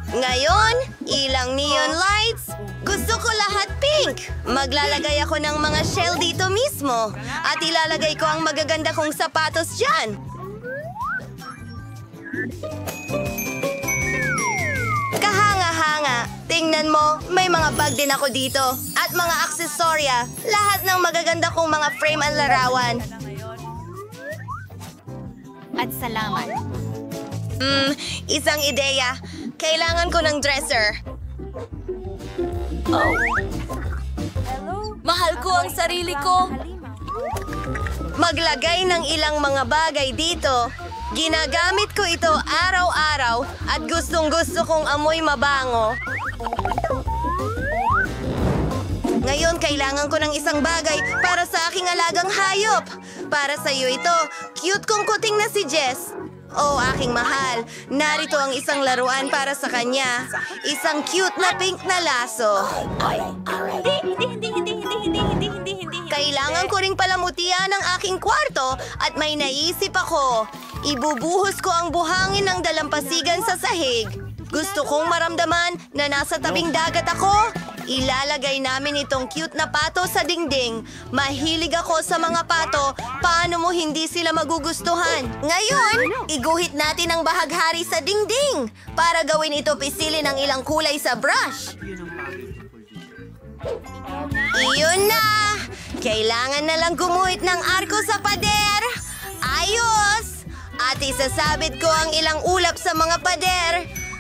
Ngayon, ilang neon lights. Gusto ko lahat pink. Maglalagay ako ng mga shell dito mismo. At ilalagay ko ang magaganda kong sapatos dyan. Kahanga-hanga. Tingnan mo, may mga bag din ako dito. At mga aksesorya. Lahat ng magaganda kong mga frame at larawan. At salamat. Isang ideya. Kailangan ko ng dresser. Mahal ko ang sarili ko. Maglagay ng ilang mga bagay dito. Ginagamit ko ito araw-araw at gustong-gusto kong amoy mabango. Ngayon, kailangan ko ng isang bagay para sa aking alagang hayop. Para sa iyo ito, cute kong kuting na si Jess. Oh, aking mahal, narito ang isang laruan para sa kanya. Isang cute na pink na laso. Kailangan ko ring palamutian ang aking kwarto at may naisip ako. Ibubuhos ko ang buhangin ng dalampasigan sa sahig. Gusto kong maramdaman na nasa tabing dagat ako. Ilalagay namin itong cute na pato sa dingding. Mahilig ako sa mga pato. Paano mo hindi sila magugustuhan? Ngayon, iguhit natin ang bahaghari sa dingding. Para gawin ito, pisilin ang ilang kulay sa brush. Iyon na! Kailangan na lang gumuhit ng arko sa pader. Ayos! At isasabit ko ang ilang ulap sa mga pader.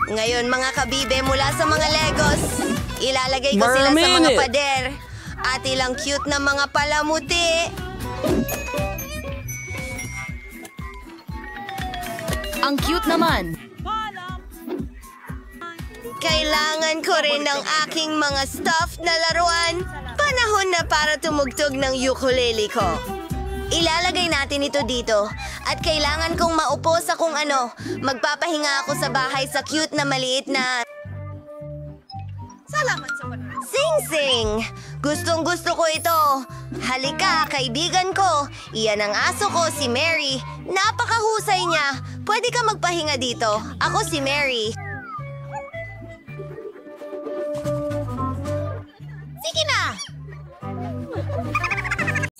Ngayon, mga kabibe mula sa mga Legos. Ilalagay ko sila sa mga pader. At ilang cute na mga palamuti. Ang cute naman. Kailangan ko rin ng aking mga stuffed na laruan. Panahon na para tumugtog ng ukulele ko. Ilalagay natin ito dito. At kailangan kong maupo sa kung ano. Magpapahinga ako sa bahay sa cute na maliit na... Salamat sa panahon. Sing-sing! Gustong-gusto ko ito. Halika, kaibigan ko. Iyan ang aso ko, si Mary. Napakahusay niya. Pwede ka magpahinga dito. Ako si Mary. Sige na!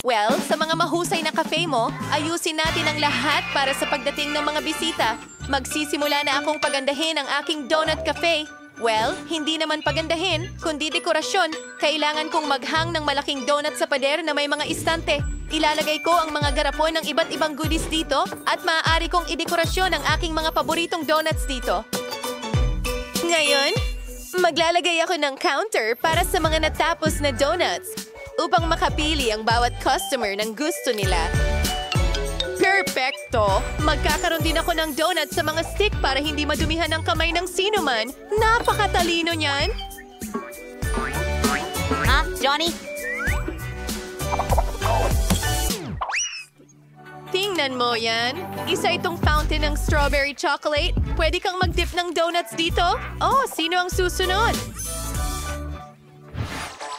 Well, sa mga mahusay na cafe mo, ayusin natin ang lahat para sa pagdating ng mga bisita. Magsisimula na akong pagandahin ang aking donut cafe. Well, hindi naman pagandahin, kundi dekorasyon. Kailangan kong maghang ng malaking donut sa pader na may mga istante. Ilalagay ko ang mga garapon ng iba't ibang goodies dito at maaari kong idekorasyon ang aking mga paboritong donuts dito. Ngayon, maglalagay ako ng counter para sa mga natapos na donuts upang makapili ang bawat customer ng gusto nila. Perfecto! Magkakaroon din ako ng donut sa mga stick para hindi madumihan ang kamay ng sino man. Napakatalino niyan! Ha, Johnny? Tingnan mo yan. Isa itong fountain ng strawberry chocolate. Pwede kang mag-dip ng donuts dito? Oh, sino ang susunod?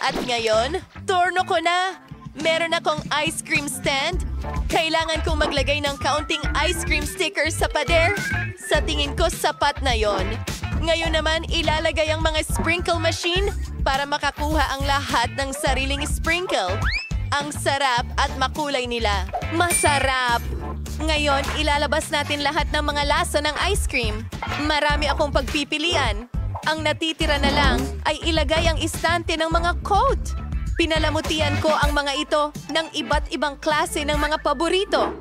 At ngayon, turno ko na. Meron akong ice cream stand. Kailangan kong maglagay ng kaunting ice cream stickers sa pader. Sa tingin ko, sapat na yon. Ngayon naman, ilalagay ang mga sprinkle machine para makakuha ang lahat ng sariling sprinkle. Ang sarap at makulay nila. Masarap! Ngayon, ilalabas natin lahat ng mga lasa ng ice cream. Marami akong pagpipilian. Ang natitira na lang ay ilagay ang istante ng mga coat. Pinalamutian ko ang mga ito ng iba't ibang klase ng mga paborito.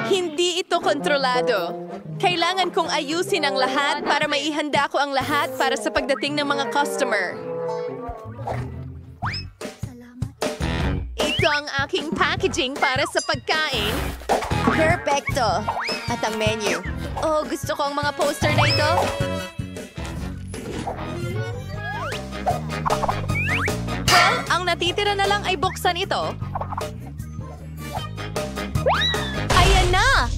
Hindi ito kontrolado. Kailangan kong ayusin ang lahat para maihanda ko ang lahat para sa pagdating ng mga customer. Ito ang aking packaging para sa pagkain. Perfecto! At ang menu. Oh, gusto ko ang mga poster na ito. Well, ang natitira na lang ay buksan ito. Ayan na!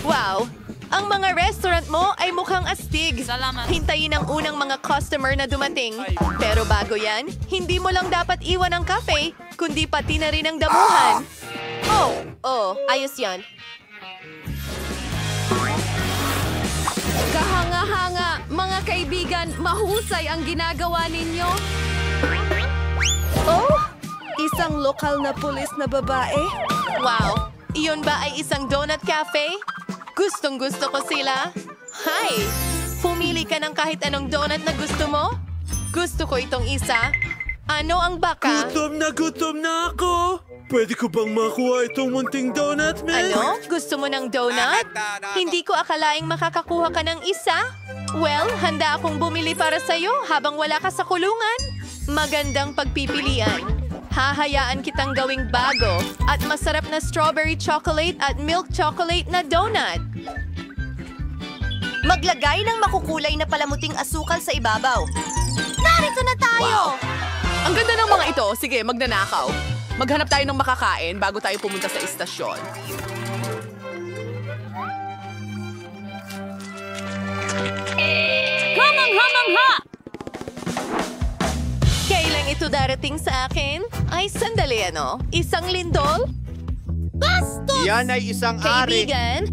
Wow! Ang mga restaurant mo ay mukhang astig. Salamat. Hintayin ang unang mga customer na dumating. Pero bago yan, hindi mo lang dapat iwan ang cafe, kundi pati na rin ang damuhan. Oh, ayos yan. Kahanga-hanga, mga kaibigan, mahusay ang ginagawa ninyo. Oh, isang lokal na pulis na babae? Wow, iyon ba ay isang donut cafe? Gustong-gusto ko sila. Hi! Pumili ka ng kahit anong donut na gusto mo? Gusto ko itong isa. Ano ang baka? Gutom na ako! Pwede ko bang makuha itong munting donut, miss? Ano? Gusto mo ng donut? Hindi ko akalaing makakakuha ka ng isa. Well, handa akong bumili para sa'yo habang wala ka sa kulungan. Magandang pagpipilian. Hahayaan kitang gawing bago at masarap na strawberry chocolate at milk chocolate na donut. Maglagay ng makukulay na palamuting asukal sa ibabaw. Narito na tayo! Ang ganda ng mga ito. Sige, magnanakaw. Maghanap tayo ng makakain bago tayo pumunta sa istasyon. Hamang-hamang-ha! Kailan ito darating sa akin? Ay, sandali ano? Isang lindol? Bastos! Yan ay isang ari. Kaibigan?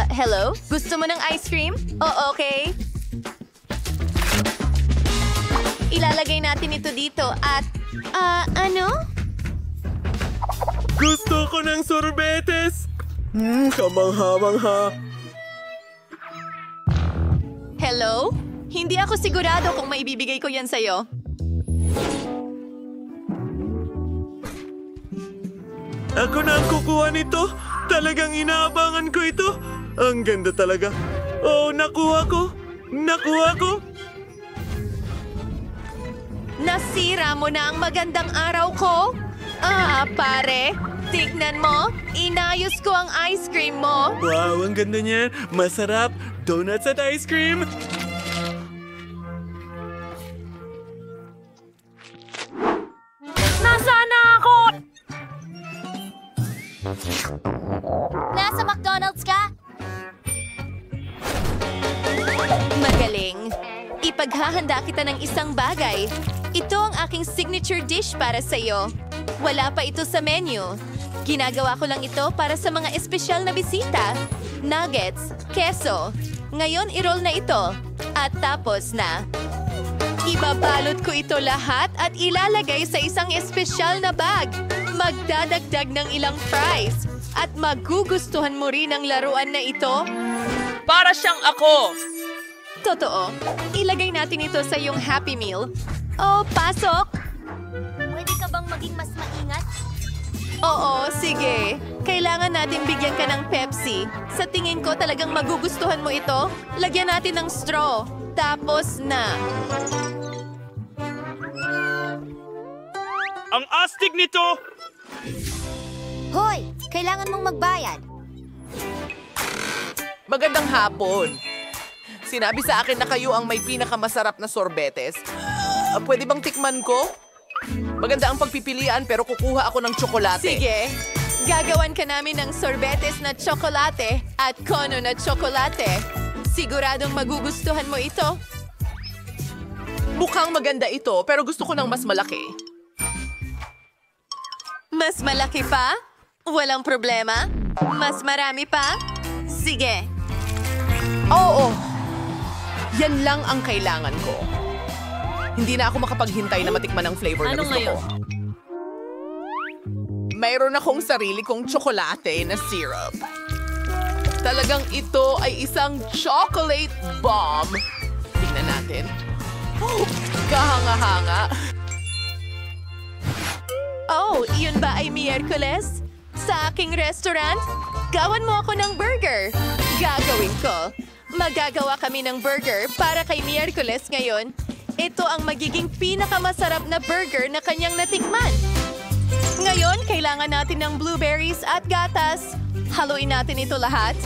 Hello? Gusto mo ng ice cream? Oh, okay. Ilalagay natin ito dito at... ano? Gusto ko ng sorbetes! Kamangha-mangha. Hello? Hindi ako sigurado kung maibibigay ko yan sa'yo. Ako na ang kukuha nito. Talagang inaabangan ko ito. Ang ganda talaga. Oh, nakuha ko. Nakuha ko. Nasira mo na ang magandang araw ko? Pare, tignan mo. Inayos ko ang ice cream mo. Wow, ang ganda niyan. Masarap. Donuts at ice cream. Nasaan na ako? Nasa McDonald's ka? Ighahanda kita ng isang bagay. Ito ang aking signature dish para sa iyo. Wala pa ito sa menu. Ginagawa ko lang ito para sa mga espesyal na bisita. Nuggets, keso. Ngayon, i-roll na ito. At tapos na. Ibabalot ko ito lahat at ilalagay sa isang espesyal na bag. Magdadagdag ng ilang fries. At magugustuhan mo rin ang laruan na ito. Para siyang ako! Totoo. Ilagay natin ito sa iyong Happy Meal. Oh, pasok! Pwede ka bang maging mas maingat? Oo, sige. Kailangan natin bigyan ka ng Pepsi. Sa tingin ko talagang magugustuhan mo ito. Lagyan natin ng straw. Tapos na. Ang astig nito! Hoy! Kailangan mong magbayad. Magandang hapon. Sinabi sa akin na kayo ang may pinakamasarap na sorbetes. Pwede bang tikman ko? Maganda ang pagpipilian pero kukuha ako ng tsokolate. Sige. Gagawan ka namin ng sorbetes na tsokolate at kono na tsokolate. Siguradong magugustuhan mo ito. Mukhang maganda ito pero gusto ko ng mas malaki. Mas malaki pa? Walang problema? Mas marami pa? Sige. Oo. Yan lang ang kailangan ko. Hindi na ako makapaghintay na matikman ang flavor na gusto ko. Mayroon akong sarili kong tsokolate na syrup. Talagang ito ay isang chocolate bomb. Tingnan natin. Oh, kahanga-hanga. Oh, yun ba ay Miyerkules? Sa aking restaurant? Gawan mo ako ng burger. Gagawin ko. Magagawa kami ng burger para kay Miyerkules ngayon. Ito ang magiging pinakamasarap na burger na kanyang natikman. Ngayon, kailangan natin ng blueberries at gatas. Haluin natin ito lahat.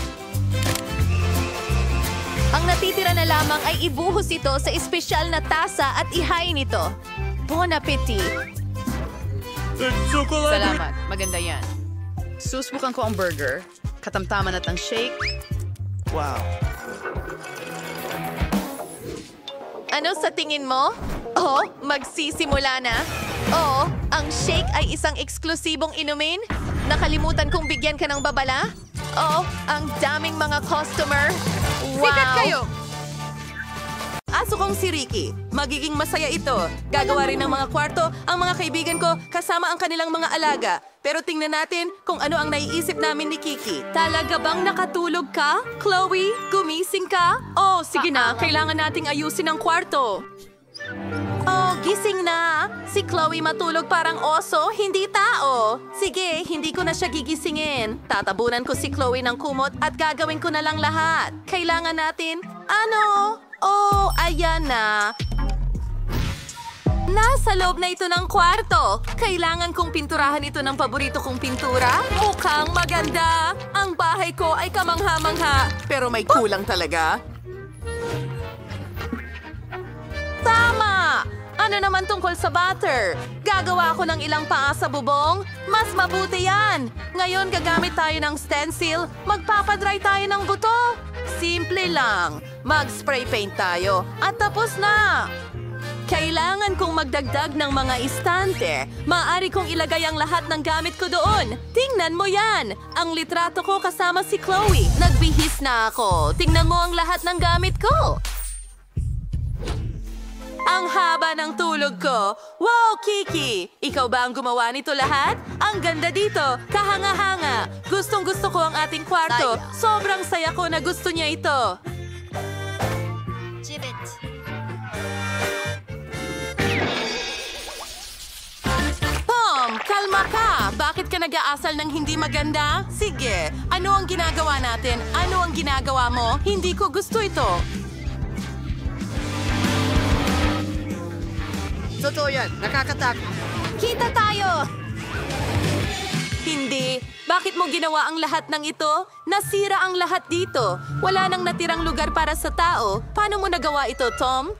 Ang natitira na lamang ay ibuhos ito sa espesyal na tasa at ihain ito. Bon appetit! Salamat. Maganda yan. Susubukan ko ang burger. Katamtaman at ang shake. Wow. Ano sa tingin mo? Oh, magsisimula na. Oo, ang shake ay isang eksklusibong inumin. Nakalimutan kong bigyan ka ng babala. Oh, ang daming mga customer. Wow! Sikat kayo! Aso kong si Ricky. Magiging masaya ito. Gagawa rin ng mga kwarto ang mga kaibigan ko kasama ang kanilang mga alaga. Pero tingnan natin kung ano ang naiisip namin ni Kiki. Talaga bang nakatulog ka? Chloe, gumising ka? Oh, sige na. Kailangan nating ayusin ang kwarto. Oh, gising na. Si Chloe matulog parang oso, hindi tao. Sige, hindi ko na siya gigisingin. Tatabunan ko si Chloe ng kumot at gagawin ko na lang lahat. Kailangan natin... Ano? Oh, ayan na. Nasa loob na ito ng kwarto. Kailangan kong pinturahan ito ng paborito kong pintura. Mukhang maganda. Ang bahay ko ay kamangha-mangha. Pero may kulang talaga. Tama! Ano naman tungkol sa butter? Gagawa ako ng ilang paa sa bubong? Mas mabuti yan! Ngayon gagamit tayo ng stencil. Magpapadry tayo ng buto. Simple lang. Mag-spray paint tayo. At tapos na! Kailangan kong magdagdag ng mga istante. Maaari kong ilagay ang lahat ng gamit ko doon. Tingnan mo yan! Ang litrato ko kasama si Chloe. Nagbihis na ako. Tingnan mo ang lahat ng gamit ko. Ang haba ng tulog ko. Wow, Kiki! Ikaw ba ang gumawa nito lahat? Ang ganda dito. Kahanga-hanga. Gustong-gusto ko ang ating kwarto. Sobrang saya ko na gusto niya ito. Gibbet. Tom, kalma ka. Bakit ka nag-aasal ng hindi maganda? Sige, ano ang ginagawa natin? Ano ang ginagawa mo? Hindi ko gusto ito. Totoo yan. Nakakatakot. Kita tayo! Hindi. Bakit mo ginawa ang lahat ng ito? Nasira ang lahat dito. Wala nang natirang lugar para sa tao. Paano mo nagawa ito, Tom?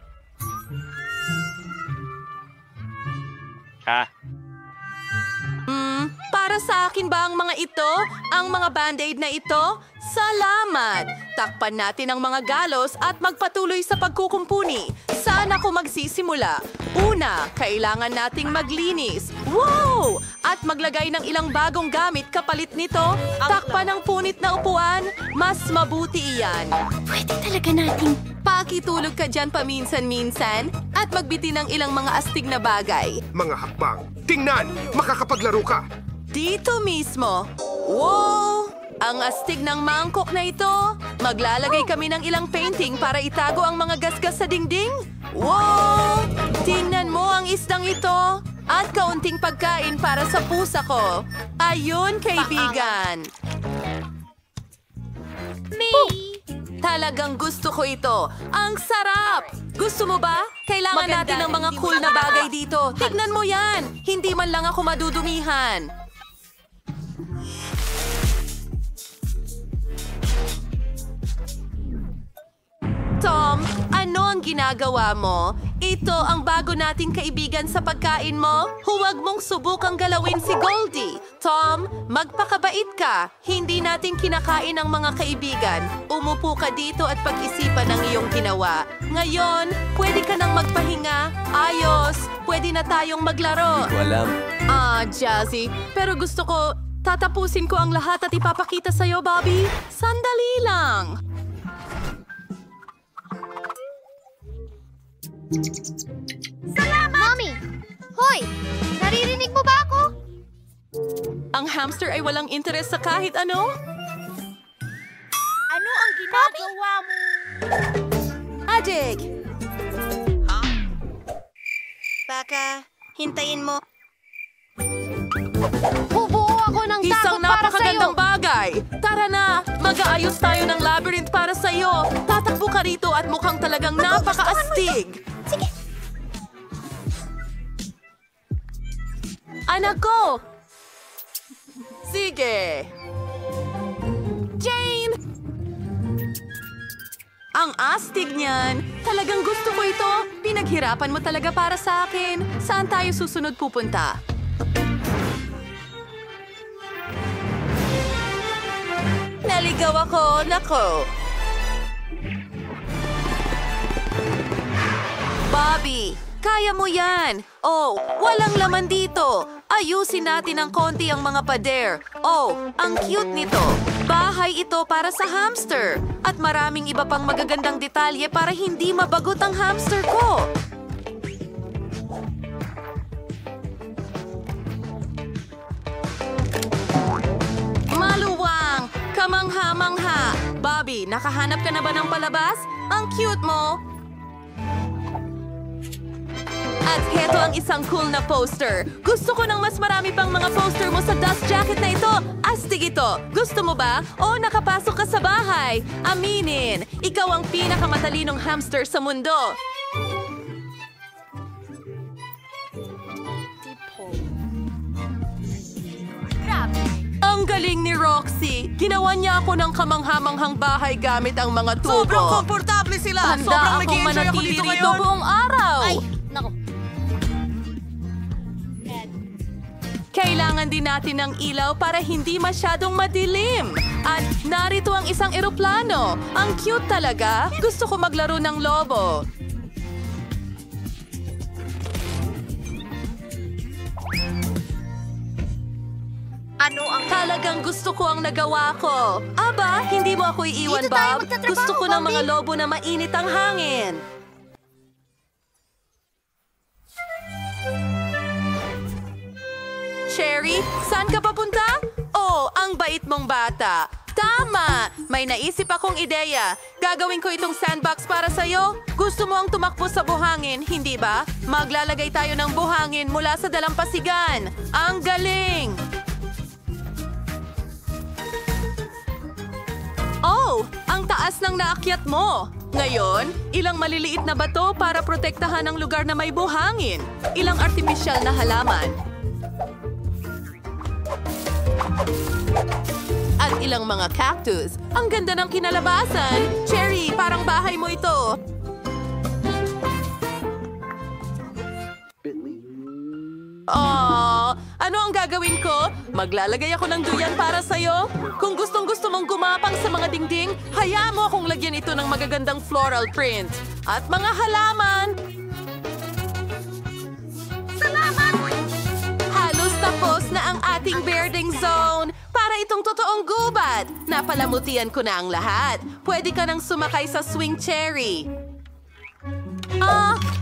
Para sa akin ba ang mga ito? Ang mga band-aid na ito? Salamat! Takpan natin ang mga galos at magpatuloy sa pagkukumpuni. Saan ako magsisimula? Una, kailangan nating maglinis. Wow! At maglagay ng ilang bagong gamit kapalit nito. Takpan ang punit na upuan. Mas mabuti iyan. Pwede talaga nating Pakitulog ka dyan paminsan-minsan at magbiti ng ilang mga astig na bagay. Mga hakbang. Tingnan! Makakapaglaro ka! Dito mismo. Wow! Ang astig ng mangkok na ito. Maglalagay kami ng ilang painting para itago ang mga gasgas sa dingding. Wow! Tingnan mo ang isdang ito. At kaunting pagkain para sa pusa ko. Ayun, kaibigan. Talagang gusto ko ito. Ang sarap! Gusto mo ba? Kailangan natin ng mga cool na bagay dito. Tignan mo yan! Hindi man lang ako madudumihan. Tom, ano ang ginagawa mo? Ito ang bago nating kaibigan sa pagkain mo. Huwag mong subukang galawin si Goldie. Tom, magpakabait ka. Hindi natin kinakain ang mga kaibigan. Umupo ka dito at pag-isipan ang iyong ginawa. Ngayon, pwede ka nang magpahinga. Ayos, pwede na tayong maglaro. Hindi ko alam. Jazzy, pero gusto ko, tatapusin ko ang lahat at ipapakita sa'yo, Bobby. Sandali lang. Salamat! Mommy! Hoy! Naririnig mo ba ako? Ang hamster ay walang interes sa kahit ano? Ano ang ginagawa mo? Adik! Baka, hintayin mo. Bubuo ako ng takot Isang para sa'yo! napakagandang bagay! Tara na! Mag-aayos tayo ng labyrinth para sa'yo! Tatakbo ka rito at mukhang talagang napaka-astig! Sige! Anak ko! Sige! Jane! Ang astig niyan! Talagang gusto ko ito! Pinaghirapan mo talaga para sa akin! Saan tayo susunod pupunta? Naligaw ako! Nako! Bobby! Kaya mo yan! Oh, walang laman dito! Ayusin natin ng konti ang mga pader. Oh, ang cute nito! Bahay ito para sa hamster! At maraming iba pang magagandang detalye para hindi mabagot ang hamster ko! Maluwang! Kamangha-mangha! Bobby, nakahanap ka na ba ng palabas? Ang cute mo! At heto ang isang cool na poster. Gusto ko ng mas marami pang mga poster mo sa dust jacket na ito. Astig ito. Gusto mo ba? O nakapasok ka sa bahay? Aminin, ikaw ang pinakamatalinong hamster sa mundo. Ang galing ni Roxy. Ginawa niya ako ng kamanghamanghang bahay gamit ang mga tubo. Sobrang komportable sila. Handa Sobrang akong nag-i-enjoy ako manatili dito rito ngayon. buong araw. Ay, nako. Kailangan din natin ng ilaw para hindi masyadong madilim. At narito ang isang eroplano. Ang cute talaga. Gusto ko maglaro ng lobo. Ano ang... Talagang gusto ko ang nagawa ko. Aba, hindi mo ako iiwan, Dito tayo Bob. magtatrabaho, Gusto ko ng mga Bobby. lobo na mainit ang hangin. Sherry, saan ka papunta? Oh, ang bait mong bata. Tama! May naisip akong ideya. Gagawin ko itong sandbox para sa'yo. Gusto mo ang tumakbo sa buhangin, hindi ba? Maglalagay tayo ng buhangin mula sa dalampasigan. Ang galing! Oh, ang taas ng naakyat mo. Ngayon, ilang maliliit na bato para protektahan ang lugar na may buhangin. Ilang artipisyal na halaman. At ilang mga cactus. Ang ganda ng kinalabasan. Cherry, parang bahay mo ito. Oh, Ano ang gagawin ko? Maglalagay ako ng duyan para sa'yo? Kung gustong-gusto mong gumapang sa mga dingding, hayaan mo akong lagyan ito ng magagandang floral print. At mga halaman! Salamat! Halos tapos na ang ating birding zone. Para itong totoong gubat. Napalamutian ko na ang lahat. Pwede ka nang sumakay sa swing cherry.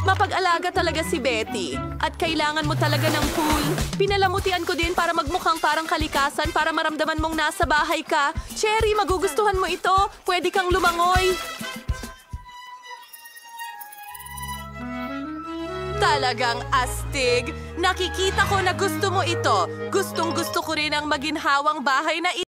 Mapag-alaga talaga si Betty. At kailangan mo talaga ng pool. Pinalamutian ko din para magmukhang parang kalikasan para maramdaman mong nasa bahay ka. Cherry, magugustuhan mo ito. Pwede kang lumangoy. Talagang astig. Nakikita ko na gusto mo ito. Gustong-gusto ko rin ang maginhawang bahay na ito.